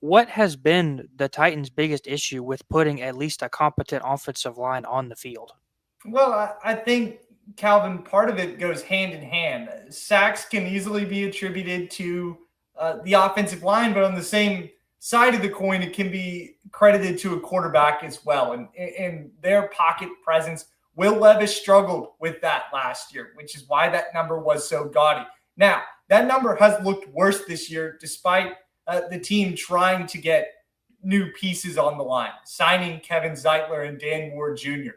what has been the Titans' biggest issue with putting at least a competent offensive line on the field? Well, I think, Calvin, part of it goes hand in hand. Sacks can easily be attributed to the offensive line, but on the same side of the coin, it can be credited to a quarterback as well. And their pocket presence, Will Levis struggled with that last year, which is why that number was so gaudy. Now, that number has looked worse this year, despite the team trying to get new pieces on the line, signing Kevin Zeitler and Dan Ward Jr.,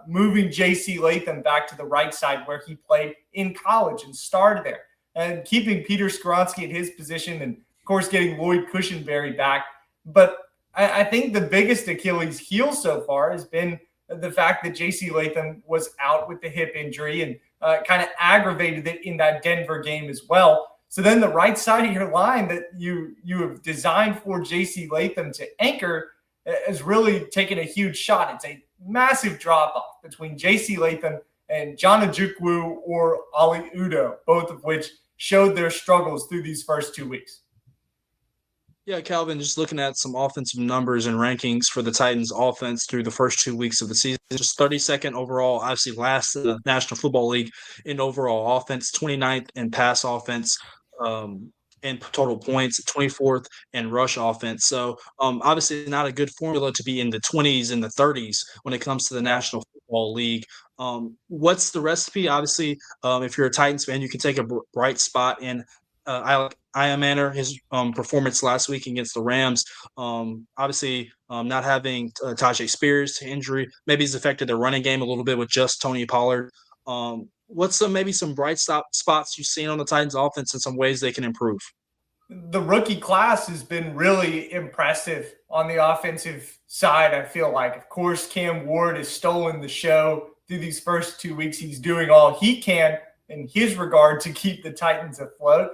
moving J.C. Latham back to the right side where he played in college and started there, and keeping Peter Skoronski at his position, and, of course, getting Lloyd Cushenberry back. But I think the biggest Achilles heel so far has been the fact that J.C. Latham was out with the hip injury and kind of aggravated it in that Denver game as well. So then the right side of your line that you have designed for J.C. Latham to anchor has really taken a huge shot. It's a massive drop-off between J.C. Latham and John Ojukwu or Ali Udo, both of which showed their struggles through these first 2 weeks. Yeah, Calvin, just looking at some offensive numbers and rankings for the Titans offense through the first 2 weeks of the season. Just 32nd overall, obviously last in the National Football League in overall offense, 29th in pass offense, in total points, 24th in rush offense. So obviously not a good formula to be in the 20s and the 30s when it comes to the National Football League. What's the recipe? Obviously, if you're a Titans fan, you can take a bright spot in Manor, his performance last week against the Rams. Obviously, not having Tajay Spears to injury, maybe he's affected the running game a little bit with just Tony Pollard. What's maybe some bright spots you've seen on the Titans offense and some ways they can improve? The rookie class has been really impressive on the offensive side, I feel like. Of course, Cam Ward has stolen the show through these first 2 weeks. He's doing all he can in his regard to keep the Titans afloat.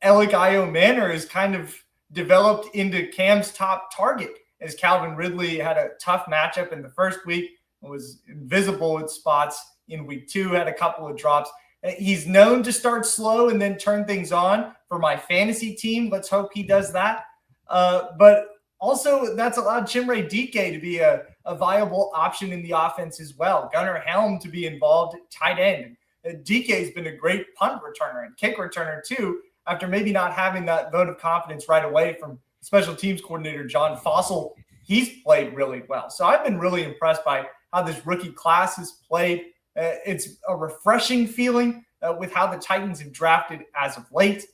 Io Manor is kind of developed into Cam's top target, as Calvin Ridley had a tough matchup in the first week, was invisible at spots in week 2, had a couple of drops. He's known to start slow and then turn things on for my fantasy team. Let's hope he does that. But also, that's allowed Chimere Dike to be a viable option in the offense as well. Gunnar Helm to be involved at tight end. Dike's been a great punt returner and kick returner too, after maybe not having that vote of confidence right away from special teams coordinator John Fossil. He's played really well. So I've been really impressed by how this rookie class has played. It's a refreshing feeling with how the Titans have drafted as of late.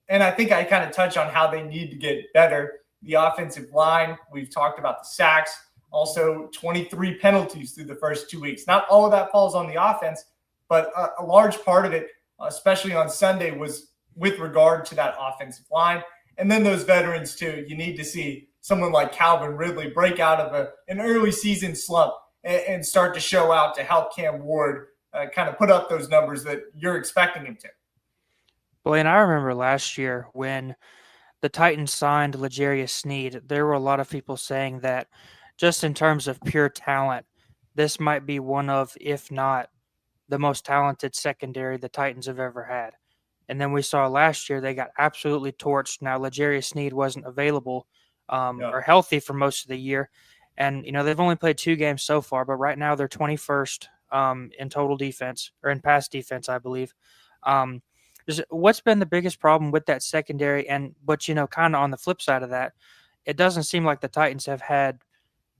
And I think I kind of touch on how they need to get better. The offensive line, we've talked about the sacks, also 23 penalties through the first 2 weeks. Not all of that falls on the offense, but a large part of it, especially on Sunday, was with regard to that offensive line. And then those veterans too. You need to see someone like Calvin Ridley break out of an early season slump and start to show out to help Cam Ward kind of put up those numbers that you're expecting him to. Blaine, I remember last year when the Titans signed L'Jarius Sneed, there were a lot of people saying that just in terms of pure talent, this might be one of, if not the most talented secondary the Titans have ever had. And then we saw last year they got absolutely torched. Now, L'Jarius Sneed wasn't available or healthy for most of the year. And, they've only played 2 games so far, but right now they're 21st in total defense, or in pass defense, I believe. What's been the biggest problem with that secondary? But kind of on the flip side of that, it doesn't seem like the Titans have had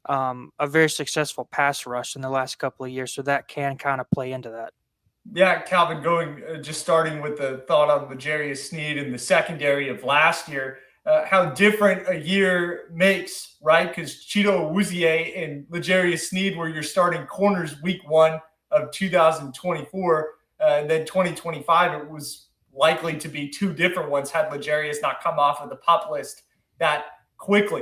a very successful pass rush in the last couple of years, so that can kind of play into that. Yeah, Calvin, just starting with the thought on L'Jarius Sneed in the secondary of last year, how different a year makes, right? Because Chido Awuzie and L'Jarius Sneed were your starting corners week 1 of 2024. And then 2025, it was likely to be 2 different ones had L'Jarius not come off of the PUP list that quickly.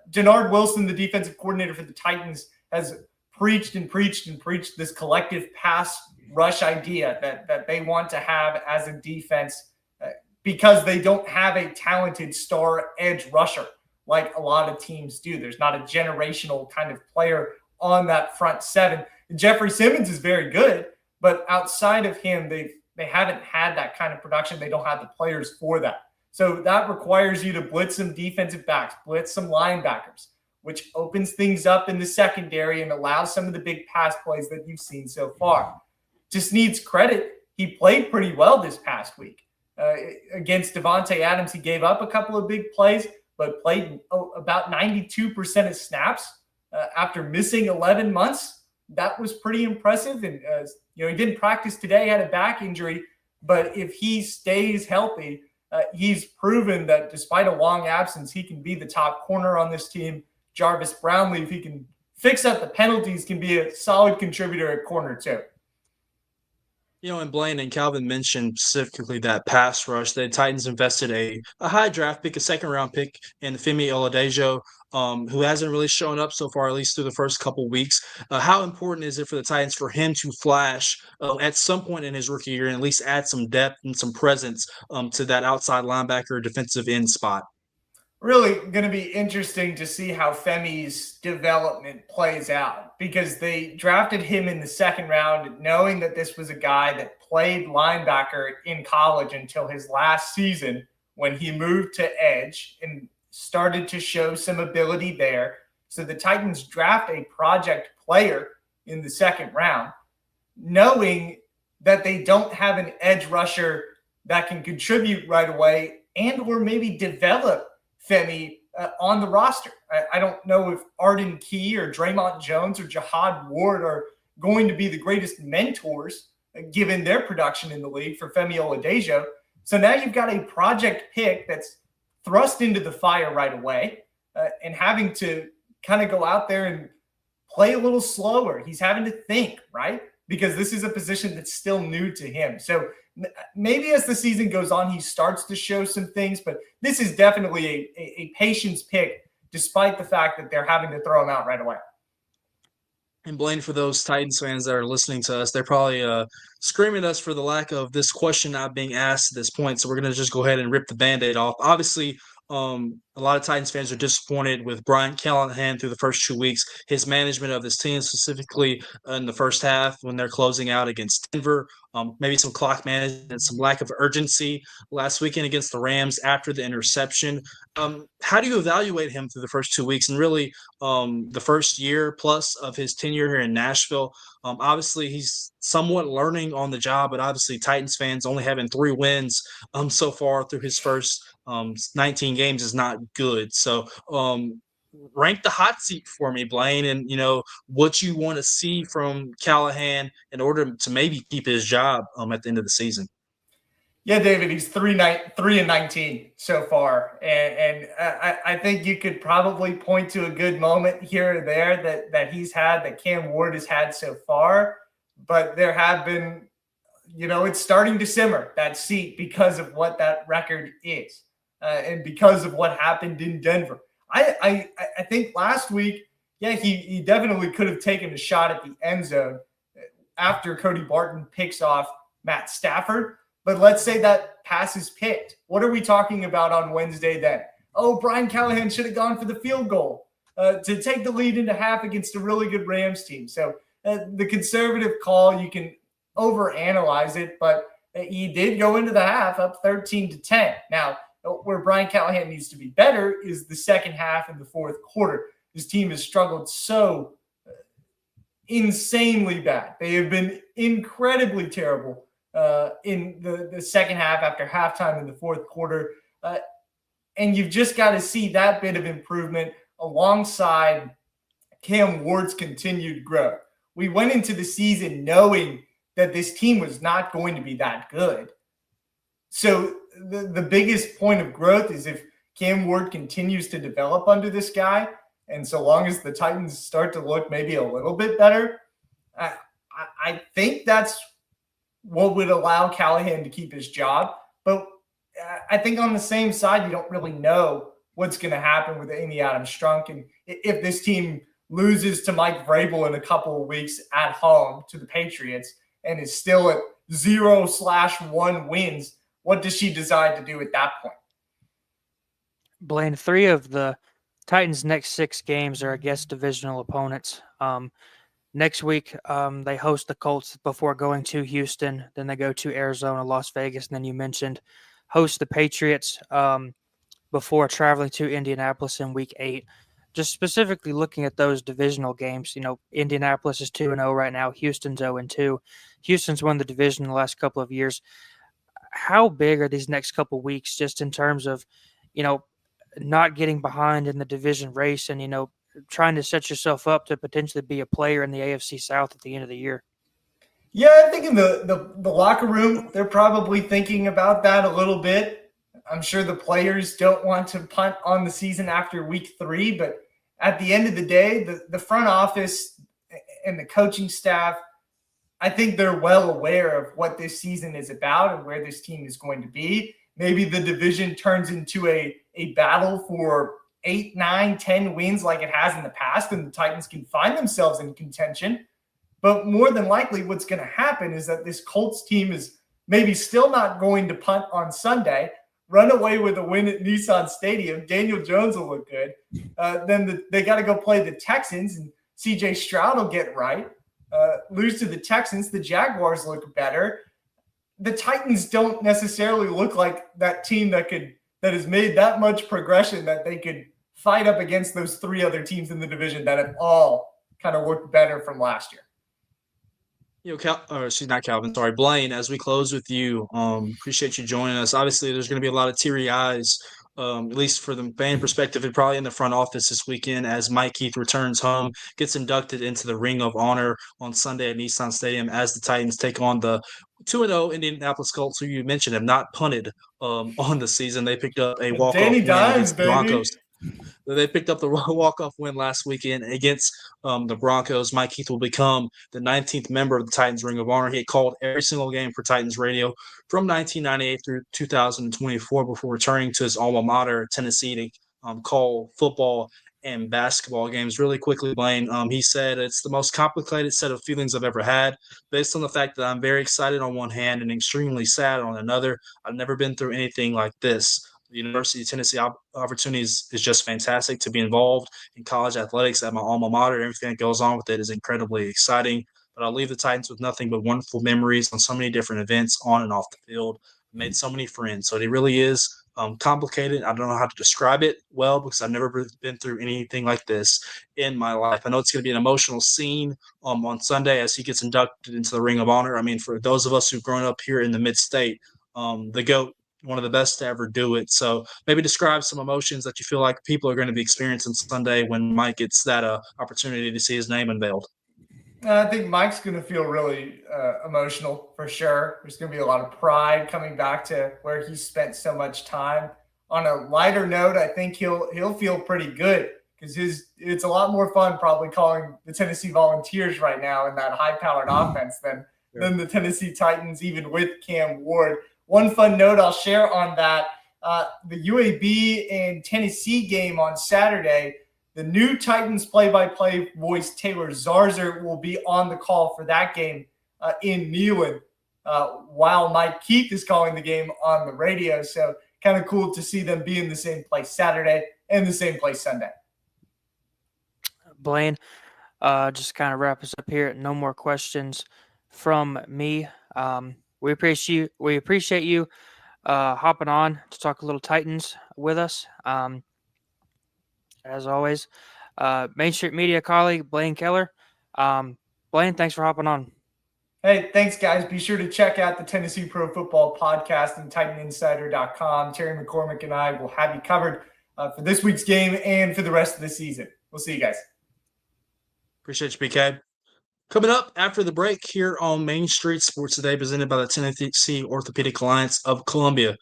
Denard Wilson, the defensive coordinator for the Titans, has preached this collective pass rush idea that they want to have as a defense because they don't have a talented star edge rusher like a lot of teams do. There's not a generational kind of player on that front 7. Jeffrey Simmons is very good, but outside of him, they haven't had that kind of production. They don't have the players for that. So that requires you to blitz some defensive backs, blitz some linebackers, which opens things up in the secondary and allows some of the big pass plays that you've seen so far. To Sneed's credit, he played pretty well this past week. Against Devontae Adams, he gave up a couple of big plays, but played about 92% of snaps after missing 11 months. That was pretty impressive. And, he didn't practice today, had a back injury, but if he stays healthy, he's proven that despite a long absence, he can be the top corner on this team. Jarvis Brownlee, if he can fix up the penalties, can be a solid contributor at corner too. And Blaine and Calvin mentioned specifically that pass rush. The Titans invested a high draft pick, a 2nd-round pick in Femi Oladejo, who hasn't really shown up so far, at least through the first couple weeks. How important is it for the Titans for him to flash at some point in his rookie year and at least add some depth and some presence to that outside linebacker defensive end spot? Really going to be interesting to see how Femi's development plays out, because they drafted him in the 2nd round knowing that this was a guy that played linebacker in college until his last season when he moved to edge and started to show some ability there. So the Titans draft a project player in the 2nd round, knowing that they don't have an edge rusher that can contribute right away and or maybe develop Femi on the roster. I don't know if Arden Key or Draymond Jones or Jihad Ward are going to be the greatest mentors given their production in the league for Femi Oladejo. So now you've got a project pick that's thrust into the fire right away and having to kind of go out there and play a little slower. He's having to think, right? Because this is a position that's still new to him. So maybe as the season goes on, he starts to show some things, but this is definitely a patience pick, despite the fact that they're having to throw him out right away. And Blaine, for those Titans fans that are listening to us, they're probably screaming at us for the lack of this question not being asked at this point. So we're going to just go ahead and rip the Band-Aid off. Obviously, a lot of Titans fans are disappointed with Brian Callahan through the first 2 weeks. His management of this team, specifically in the first half when they're closing out against Denver, maybe some clock management and some lack of urgency last weekend against the Rams after the interception. How do you evaluate him through the first 2 weeks and really the first year plus of his tenure here in Nashville? Obviously, he's somewhat learning on the job, but obviously, Titans fans only having 3 wins so far through his first 19 games is not good. So, rank the hot seat for me, Blaine, and what you want to see from Callahan in order to maybe keep his job at the end of the season. Yeah, David, he's 3-19 so far, and I think you could probably point to a good moment here or there that he's had, that Cam Ward has had so far, but there have been, it's starting to simmer, that seat, because of what that record is, and because of what happened in Denver. I think last week, yeah, he definitely could have taken a shot at the end zone after Cody Barton picks off Matt Stafford. But let's say that pass is picked. What are we talking about on Wednesday then? Oh, Brian Callahan should have gone for the field goal to take the lead into half against a really good Rams team. So the conservative call, you can overanalyze it, but he did go into the half up 13-10. Now, where Brian Callahan needs to be better is the second half and the fourth quarter. His team has struggled so insanely bad. They have been incredibly terrible in the second half after halftime in the fourth quarter. And you've just got to see that bit of improvement alongside Cam Ward's continued growth. We went into the season knowing that this team was not going to be that good. So the biggest point of growth is if Cam Ward continues to develop under this guy, and so long as the Titans start to look maybe a little bit better, I think that's what would allow Callahan to keep his job. But I think on the same side, you don't really know what's going to happen with Amy Adams-Strunk. And if this team loses to Mike Vrabel in a couple of weeks at home to the Patriots and is still at 0/1 wins, what does she decide to do at that point? Blaine, 3 of the Titans' next 6 games are against divisional opponents. Next week, they host the Colts before going to Houston. Then they go to Arizona, Las Vegas, and then you mentioned host the Patriots before traveling to Indianapolis in Week 8. Just specifically looking at those divisional games, Indianapolis is 2-0 right now. Houston's 0-2. Houston's won the division in the last couple of years. How big are these next couple of weeks just in terms of, not getting behind in the division race and, trying to set yourself up to potentially be a player in the AFC South at the end of the year? Yeah, I think in the locker room, they're probably thinking about that a little bit. I'm sure the players don't want to punt on the season after week 3, but at the end of the day, the front office and the coaching staff, I think they're well aware of what this season is about and where this team is going to be. Maybe the division turns into a battle for 8, 9, 10 wins like it has in the past, and the Titans can find themselves in contention. But more than likely, what's going to happen is that this Colts team is maybe still not going to punt on Sunday, run away with a win at Nissan Stadium. Daniel Jones will look good. Then they got to go play the Texans, and C.J. Stroud will get right. Lose to the Texans, the Jaguars look better. The Titans don't necessarily look like that team that has made that much progression that they could fight up against those 3 other teams in the division that have all kind of looked better from last year. Not Calvin, sorry, Blaine, as we close with you, appreciate you joining us. Obviously, there's going to be a lot of teary eyes, at least for the fan perspective, and probably in the front office this weekend as Mike Keith returns home, gets inducted into the Ring of Honor on Sunday at Nissan Stadium as the Titans take on the 2-0 Indianapolis Colts, who you mentioned have not punted on the season. They picked up a walk-off win against the Broncos. They picked up the walk-off win last weekend against the Broncos. Mike Keith will become the 19th member of the Titans Ring of Honor. He had called every single game for Titans radio from 1998 through 2024 before returning to his alma mater, Tennessee, to call football and basketball games. Really quickly, Blaine, he said it's the most complicated set of feelings I've ever had, based on the fact that I'm very excited on one hand and extremely sad on another. I've never been through anything like this. The University of Tennessee opportunities is just fantastic. To be involved in college athletics at my alma mater. Everything that goes on with it is incredibly exciting. But I'll leave the Titans with nothing but wonderful memories on so many different events on and off the field. Made so many friends. So it really is complicated. I don't know how to describe it well because I've never been through anything like this in my life. I know it's going to be an emotional scene on Sunday as he gets inducted into the Ring of Honor. I mean, for those of us who've grown up here in the Mid-State, the GOAT, one of the best to ever do it. So maybe describe some emotions that you feel like people are going to be experiencing Sunday when Mike gets that opportunity to see his name unveiled. I think Mike's going to feel really emotional for sure. There's going to be a lot of pride coming back to where he spent so much time. On a lighter note, I think he'll feel pretty good because it's a lot more fun probably calling the Tennessee Volunteers right now in that high-powered offense than the Tennessee Titans, even with Cam Ward. One fun note I'll share on that, the UAB and Tennessee game on Saturday, the new Titans play-by-play voice Taylor Zarzer will be on the call for that game in Neyland while Mike Keith is calling the game on the radio. So kind of cool to see them be in the same place Saturday and the same place Sunday. Blaine, just kind of wrap us up here. No more questions from me. We appreciate you hopping on to talk a little Titans with us. As always, Main Street Media colleague Blaine Keller. Blaine, thanks for hopping on. Hey, thanks, guys. Be sure to check out the Tennessee Pro Football Podcast and TitanInsider.com. Terry McCormick and I will have you covered for this week's game and for the rest of the season. We'll see you guys. Appreciate you, BK. Coming up after the break here on Main Street Sports Today, presented by the Tennessee Orthopedic Alliance of Columbia.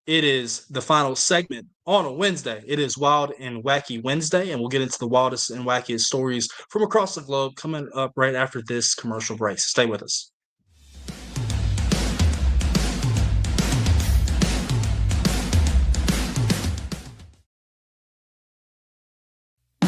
It is the final segment on a Wednesday. It is Wild and Wacky Wednesday, and we'll get into the wildest and wackiest stories from across the globe coming up right after this commercial break. Stay with us.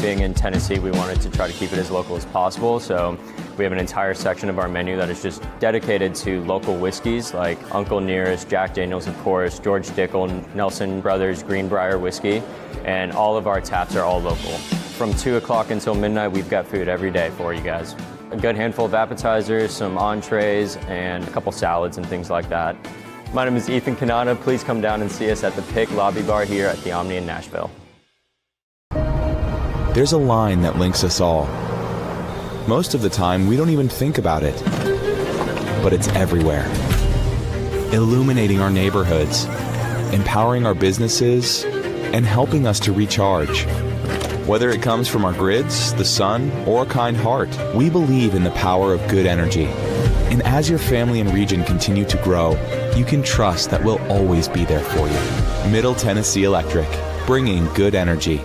Being in Tennessee, we wanted to try to keep it as local as possible, so we have an entire section of our menu that is just dedicated to local whiskeys like Uncle Nearest, Jack Daniels, of course, George Dickel, Nelson Brothers, Greenbrier Whiskey, and all of our taps are all local. From 2 o'clock until midnight, we've got food every day for you guys. A good handful of appetizers, some entrees, and a couple salads and things like that. My name is Ethan Kanata. Please come down and see us at the Pick Lobby Bar here at the Omni in Nashville. There's a line that links us all. Most of the time, we don't even think about it. But it's everywhere. Illuminating our neighborhoods, empowering our businesses, and helping us to recharge. Whether it comes from our grids, the sun, or a kind heart, we believe in the power of good energy. And as your family and region continue to grow, you can trust that we'll always be there for you. Middle Tennessee Electric, bringing good energy.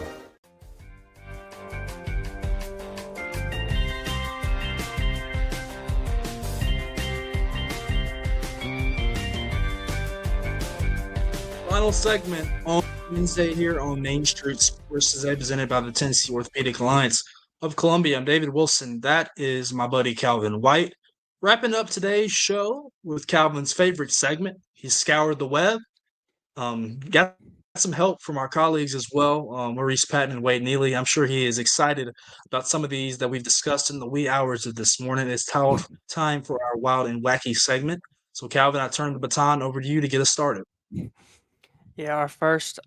Final segment on Wednesday here on Main Street Sports Today, presented by the Tennessee Orthopedic Alliance of Columbia. I'm David Wilson. That is my buddy Calvin White. Wrapping up today's show with Calvin's favorite segment. He scoured the web. Got some help from our colleagues as well, Maurice Patton and Wade Neely. I'm sure he is excited about some of these that we've discussed in the wee hours of this morning. It's time for our wild and wacky segment. So, Calvin, I turn the baton over to you to get us started. Yeah, our first.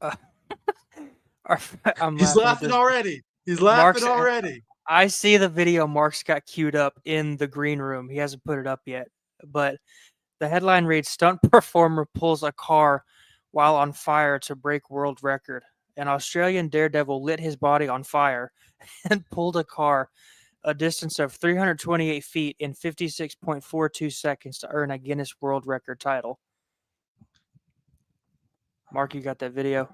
He's laughing already. He's laughing already. I see the video Mark's got queued up in the green room. He hasn't put it up yet. But the headline reads, Stunt performer pulls a car while on fire to break world record. An Australian daredevil lit his body on fire and pulled a car a distance of 328 feet in 56.42 seconds to earn a Guinness World Record title. Mark, you got that video?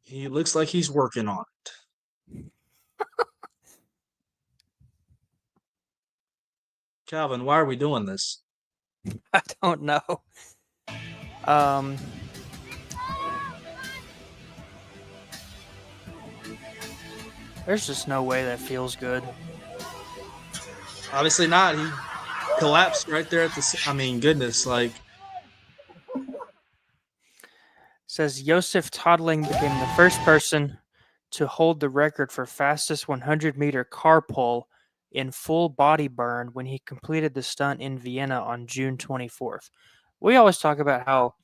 He looks like he's working on it. Calvin, why are we doing this? I don't know. There's just no way that feels good. Obviously not. He collapsed right there at I mean, goodness, like Says Josef Todling became the first person to hold the record for fastest 100-meter car pull in full body burn when he completed the stunt in Vienna on June 24th. We always talk about how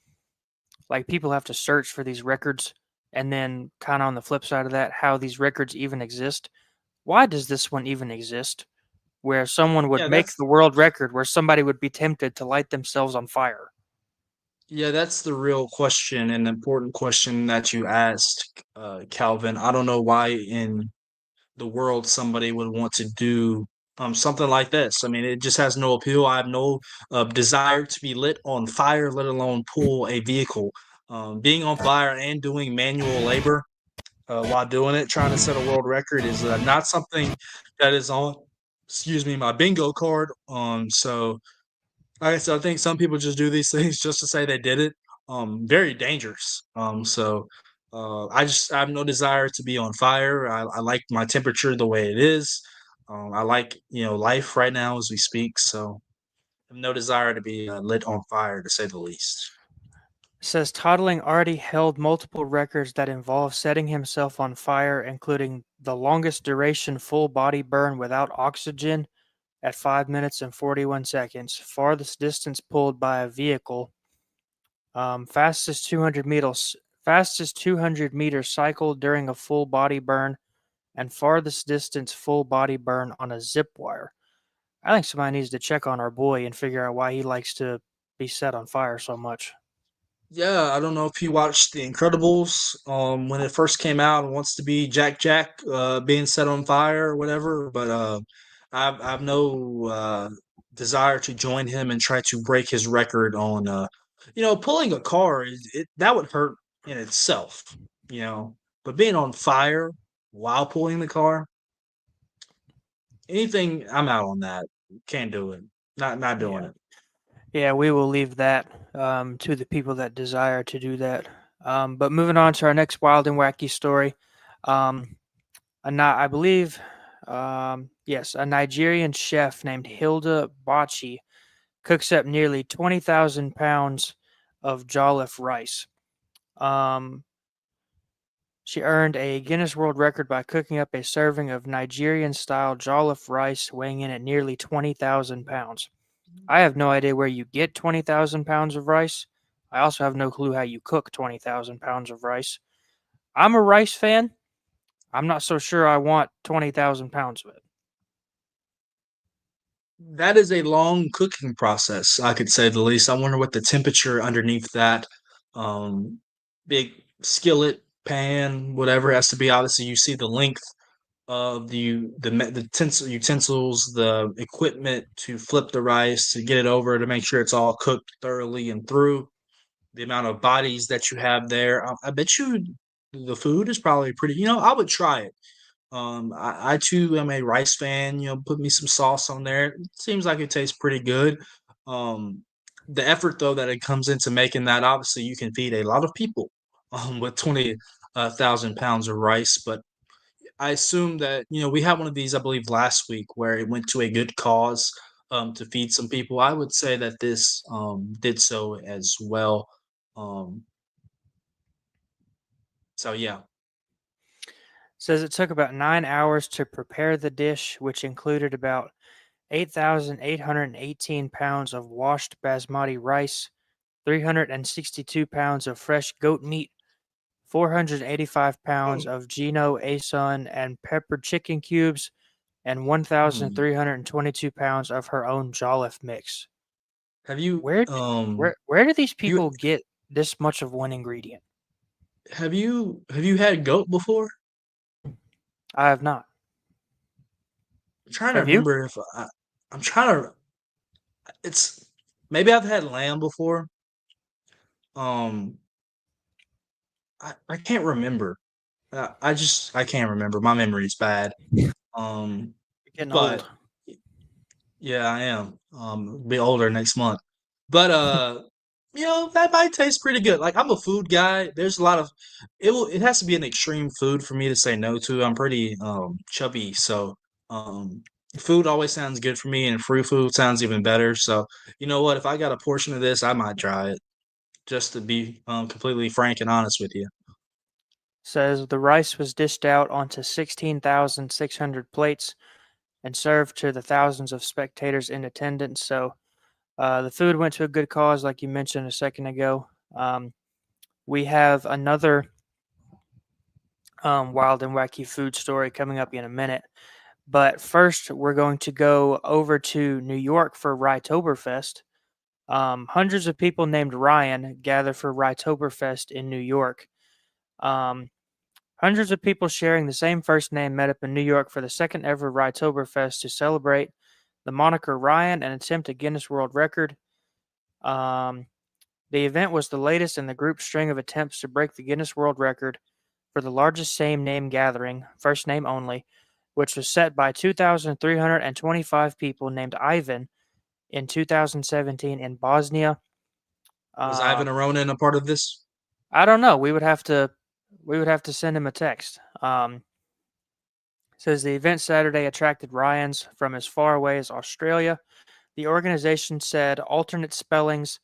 like people have to search for these records, and then kind of on the flip side of that, how these records even exist. Why does this one even exist? Where someone would yeah, make the world record, where somebody would be tempted to light themselves on fire. that's the real question and important question that you asked, Calvin. I don't know why in the world somebody would want to do something like this. I mean, it just has no appeal. I have no desire to be lit on fire, let alone pull a vehicle. Being on fire and doing manual labor while doing it, trying to set a world record, is not something that is on, excuse me, my bingo card. So like I said, I think some people just do these things just to say they did it. Very dangerous. I have no desire to be on fire. I like my temperature the way it is. I like life right now as we speak. So I have no desire to be lit on fire, to say the least. Says Toddling already held multiple records that involve setting himself on fire, including the longest duration full body burn without oxygen at 5 minutes and 41 seconds, farthest distance pulled by a vehicle, fastest 200-meter cycle during a full body burn, and farthest distance full body burn on a zip wire. I think somebody needs to check on our boy and figure out why he likes to be set on fire so much. Yeah, I don't know if you watched The Incredibles when it first came out and wants to be Jack being set on fire or whatever, but I've no desire to join him and try to break his record on pulling a car. That would hurt in itself, you know. But being on fire while pulling the car, anything, I'm out on that. Can't do it. Not doing Yeah. it. Yeah, we will leave that to the people that desire to do that. But moving on to our next wild and wacky story. I believe, yes, a Nigerian chef named Hilda Bachi cooks up nearly 20,000 pounds of jollof rice. Um, she earned a Guinness World Record by cooking up a serving of Nigerian style jollof rice weighing in at nearly 20,000 pounds. I have no idea where you get 20,000 pounds of rice. I also have no clue how you cook 20,000 pounds of rice. I'm a rice fan. I'm not so sure I want 20,000 pounds of it. That is a long cooking process, I could say the least. I wonder what the temperature underneath that um, big skillet, pan, whatever it has to be. Obviously, you see the length of the utensils, the equipment to flip the rice, to get it over, to make sure it's all cooked thoroughly and through. The amount of bodies that you have there, I bet you the food is probably pretty. I would try it. I too am a rice fan. Put me some sauce on there. It seems like it tastes pretty good. Um, the effort though that it comes into making that, obviously, you can feed a lot of people with 20,000 pounds of rice. But I assume that we had one of these, I believe, last week where it went to a good cause to feed some people. I would say that this did so as well. Um, so yeah. Says it took about 9 hours to prepare the dish, which included about 8,818 pounds of washed basmati rice, 362 pounds of fresh goat meat, 485 pounds of Gino Asun and peppered chicken cubes, and Hmm. 1,322 pounds of her own jollof mix. Have you Where where do these you people get this much of one ingredient? have you had goat before? I have not. I'm trying to Have you? remember if I'm trying to. It's maybe I've had lamb before. Um, I can't remember. I can't remember. My memory is bad. Um, You're getting old. but yeah, I am. Be older next month. But That might taste pretty good. Like I'm a food guy. There's a lot of it has to be an extreme food for me to say no to. I'm pretty chubby, so um food always sounds good for me and free food sounds even better. So, you know what? If I got a portion of this, I might try it just to be completely frank and honest with you. Says the rice was dished out onto 16,600 plates and served to the thousands of spectators in attendance. So the food went to a good cause, like you mentioned a second ago. We have another wild and wacky food story coming up in a minute. But first, we're going to go over to New York for Rytoberfest. Hundreds of people named Ryan gather for Rytoberfest in New York. Um, Hundreds of people sharing the same first name met up in New York for the second ever Rytoberfest to celebrate the moniker Ryan and attempt a Guinness World Record. Um, the event was the latest in the group's string of attempts to break the Guinness World Record for the largest same name gathering, first name only, which was set by 2,325 people named Ivan in 2017 in Bosnia. Was Ivan Aronin a part of this? I don't know. We would have to send him a text. Says the event Saturday attracted Ryans from as far away as Australia. The organization said alternate spellings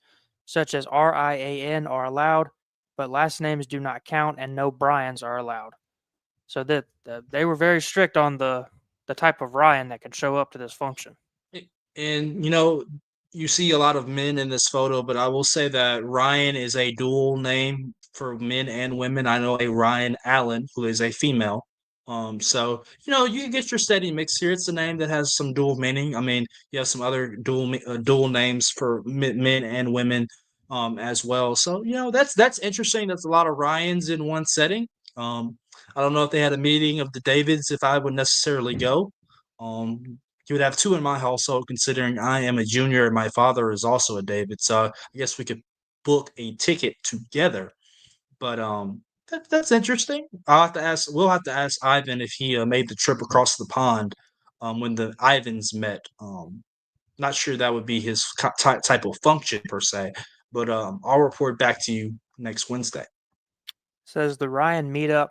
such as RIAN are allowed, but last names do not count and no Bryans are allowed. So that they were very strict on the type of Ryan that can show up to this function. And you see a lot of men in this photo, but I will say that Ryan is a dual name for men and women. I know a Ryan Allen who is a female. So you can get your steady mix here. It's a name that has some dual meaning. I mean, you have some other dual names for men and women, as well. So that's interesting. That's a lot of Ryans in one setting. Um, I don't know if they had a meeting of the Davids if I would necessarily go. You would have two in my household, considering I am a junior and my father is also a David. So I guess we could book a ticket together. But that's interesting. I'll have to ask. We'll have to ask Ivan if he made the trip across the pond when the Ivans met. Not sure that would be his type of function per se, but I'll report back to you next Wednesday. Says the Ryan meetup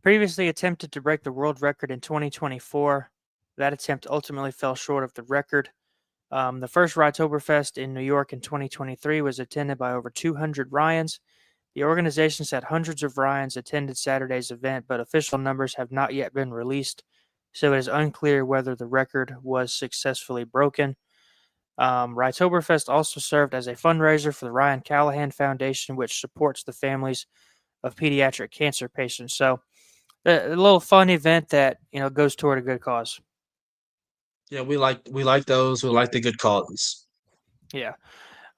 previously attempted to break the world record in 2024. That attempt ultimately fell short of the record. The first Rytoberfest in New York in 2023 was attended by over 200 Ryans. The organization said hundreds of Ryans attended Saturday's event, but official numbers have not yet been released, so it is unclear whether the record was successfully broken. Rytoberfest also served as a fundraiser for the Ryan Callahan Foundation, which supports the families of pediatric cancer patients. So, a little fun event that goes toward a good cause. Yeah, we like those. We like the good causes. Yeah.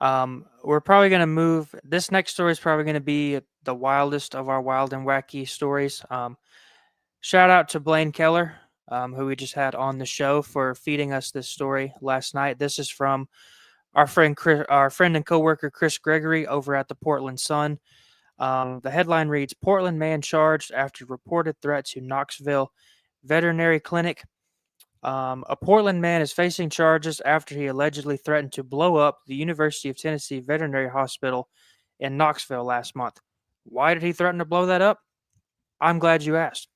We're probably going to move. This next story is probably going to be the wildest of our wild and wacky stories. Shout out to Blaine Keller, who we just had on the show for feeding us this story last night. This is from our friend and coworker Chris Gregory over at the Portland Sun. The headline reads: Portland man charged after reported threat to Knoxville veterinary clinic. A Portland man is facing charges after he allegedly threatened to blow up the University of Tennessee Veterinary Hospital in Knoxville last month. Why did he threaten to blow that up? I'm glad you asked.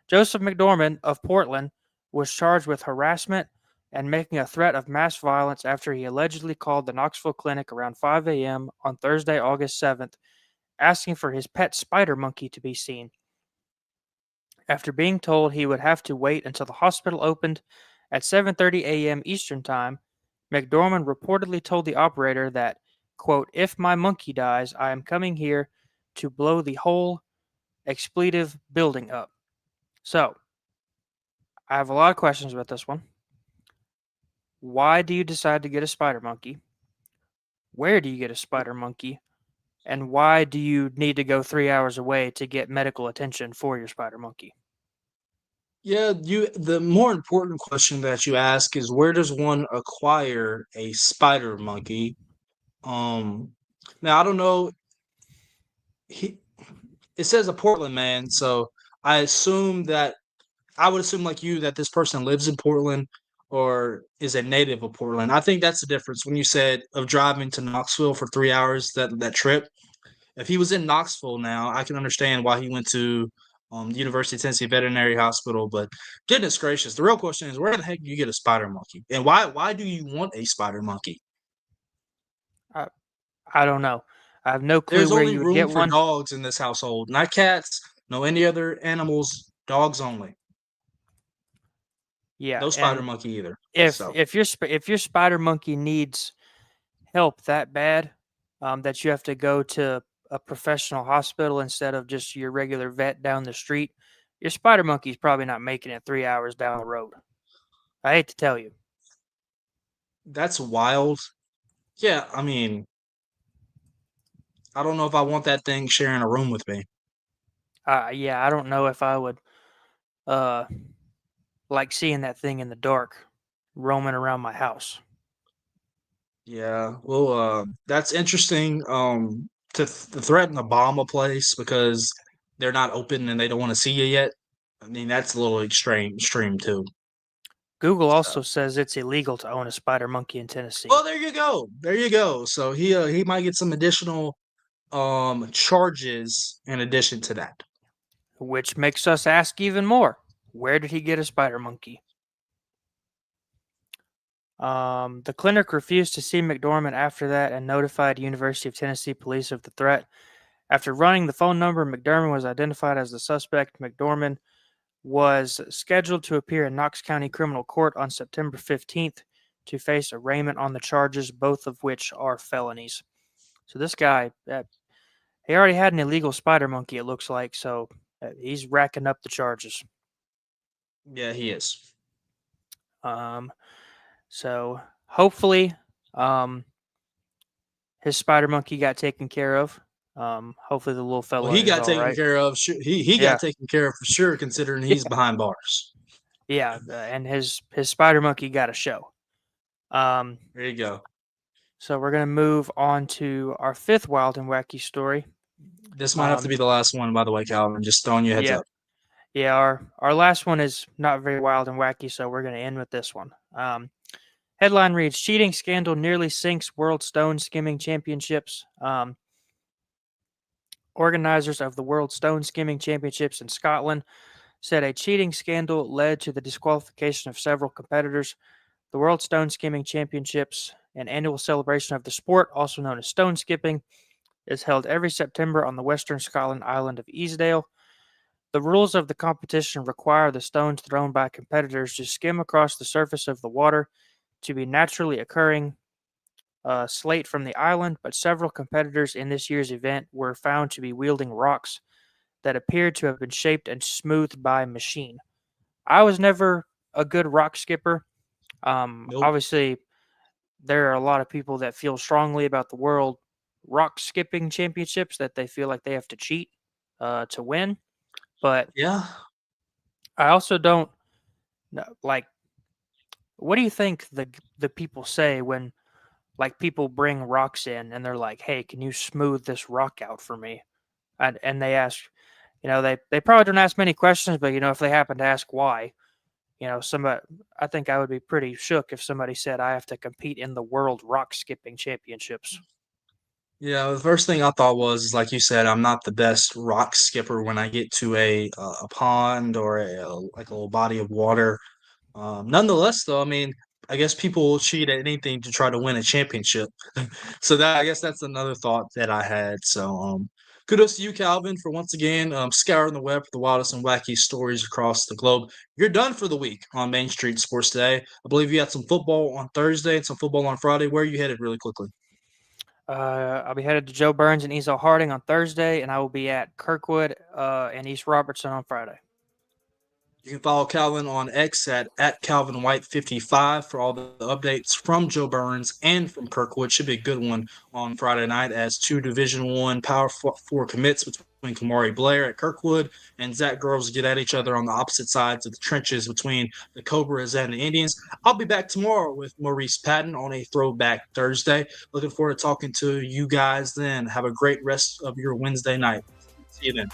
Joseph McDormand of Portland was charged with harassment and making a threat of mass violence after he allegedly called the Knoxville clinic around 5 a.m. on Thursday, August 7th, asking for his pet spider monkey to be seen. After being told he would have to wait until the hospital opened at 7:30 a.m. Eastern Time, McDormand reportedly told the operator that, quote, "If my monkey dies, I am coming here to blow the whole expletive building up." So, I have a lot of questions about this one. Why do you decide to get a spider monkey? Where do you get a spider monkey? And why do you need to go 3 hours away to get medical attention for your spider monkey? Yeah, the more important question that you ask is where does one acquire a spider monkey? Um, Now I don't know. He It says a Portland man, so I would assume like you that this person lives in Portland. or is a native of Portland. I think that's the difference when you said of driving to Knoxville for 3 hours, that trip. If he was in Knoxville now, I can understand why he went to University of Tennessee Veterinary Hospital. But goodness gracious, the real question is, where the heck do you get a spider monkey, and why do you want a spider monkey? I don't know. I have no clue There's where only you would room get for one. dogs in this household, not cats, no any other animals, dogs only. Yeah, No spider and monkey either. if So if your spider monkey needs help that bad, that you have to go to a professional hospital instead of just your regular vet down the street, your spider monkey's probably not making it 3 hours down the road. I hate to tell you. that's wild. Yeah, I mean, I don't know if I want that thing sharing a room with me. Yeah, I don't know if I would uh like seeing that thing in the dark roaming around my house. Yeah, well, that's interesting. To threaten to bomb a place because they're not open and they don't want to see you yet. I mean, that's a little extreme too. Google So, also says it's illegal to own a spider monkey in Tennessee, well, there you go. There you go. So he might get some additional charges in addition to that. which makes us ask even more. Where did he get a spider monkey? The clinic refused to see McDormand after that and notified University of Tennessee police of the threat. After running the phone number, McDermott was identified as the suspect. McDormand was scheduled to appear in Knox County Criminal Court on September 15th to face arraignment on the charges, both of which are felonies. So this guy, he already had an illegal spider monkey, it looks like, so he's racking up the charges. Yeah, he is. Um, so hopefully, his spider monkey got taken care of. Hopefully the little Well, fella he is got all taken right. care of. He Yeah, got taken care of for sure, considering he's behind bars. yeah, and his spider monkey got a show. Um, There you go. so we're gonna move on to our fifth wild and wacky story. This might have to be the last one, by the way, Calvin. Just throwing you a heads Yeah, up. yeah. Our last one is not very wild and wacky, so we're gonna end with this one. Headline reads: Cheating scandal nearly sinks World Stone Skimming Championships. Organizers of the World Stone Skimming Championships in Scotland said a cheating scandal led to the disqualification of several competitors. The World Stone Skimming Championships, an annual celebration of the sport, also known as stone skipping, is held every September on the western Scotland island of Easdale. The rules of the competition require the stones thrown by competitors to skim across the surface of the water to be naturally occurring slate from the island, but several competitors in this year's event were found to be wielding rocks that appeared to have been shaped and smoothed by machine. I was never a good rock skipper. Nope. Obviously, there are a lot of people that feel strongly about the world rock skipping championships that they feel like they have to cheat to win. But Yeah. I also don't like. What do you think the people say when like people bring rocks in and they're like, "Hey, can you smooth this rock out for me?" And they ask, they probably don't ask many questions, but if they happen to ask why, somebody, I think I would be pretty shook if somebody said I have to compete in the World Rock Skipping Championships. Yeah, the first thing I thought was, like you said, I'm not the best rock skipper when I get to a pond or like a little body of water. Nonetheless, though, I mean, I guess people will cheat at anything to try to win a championship. So that I guess that's another thought that I had. So kudos to you, Calvin, for once again scouring the web for the wildest and wacky stories across the globe. You're done for the week on Main Street Sports Today. I believe you had some football on Thursday and some football on Friday. Where are you headed, really quickly? I'll be headed to Joe Burns and Ezel Harding on Thursday, and I will be at Kirkwood and East Robertson on Friday. You can follow Calvin on X at CalvinWhite55 for all the updates from Joe Burns and from Kirkwood. Should be a good one on Friday night as two Division I Power 4 commits between Kamari Blair at Kirkwood and Zach Groves get at each other on the opposite sides of the trenches between the Cobras and the Indians. I'll be back tomorrow with Maurice Patton on a Throwback Thursday. Looking forward to talking to you guys then. Have a great rest of your Wednesday night. See you then.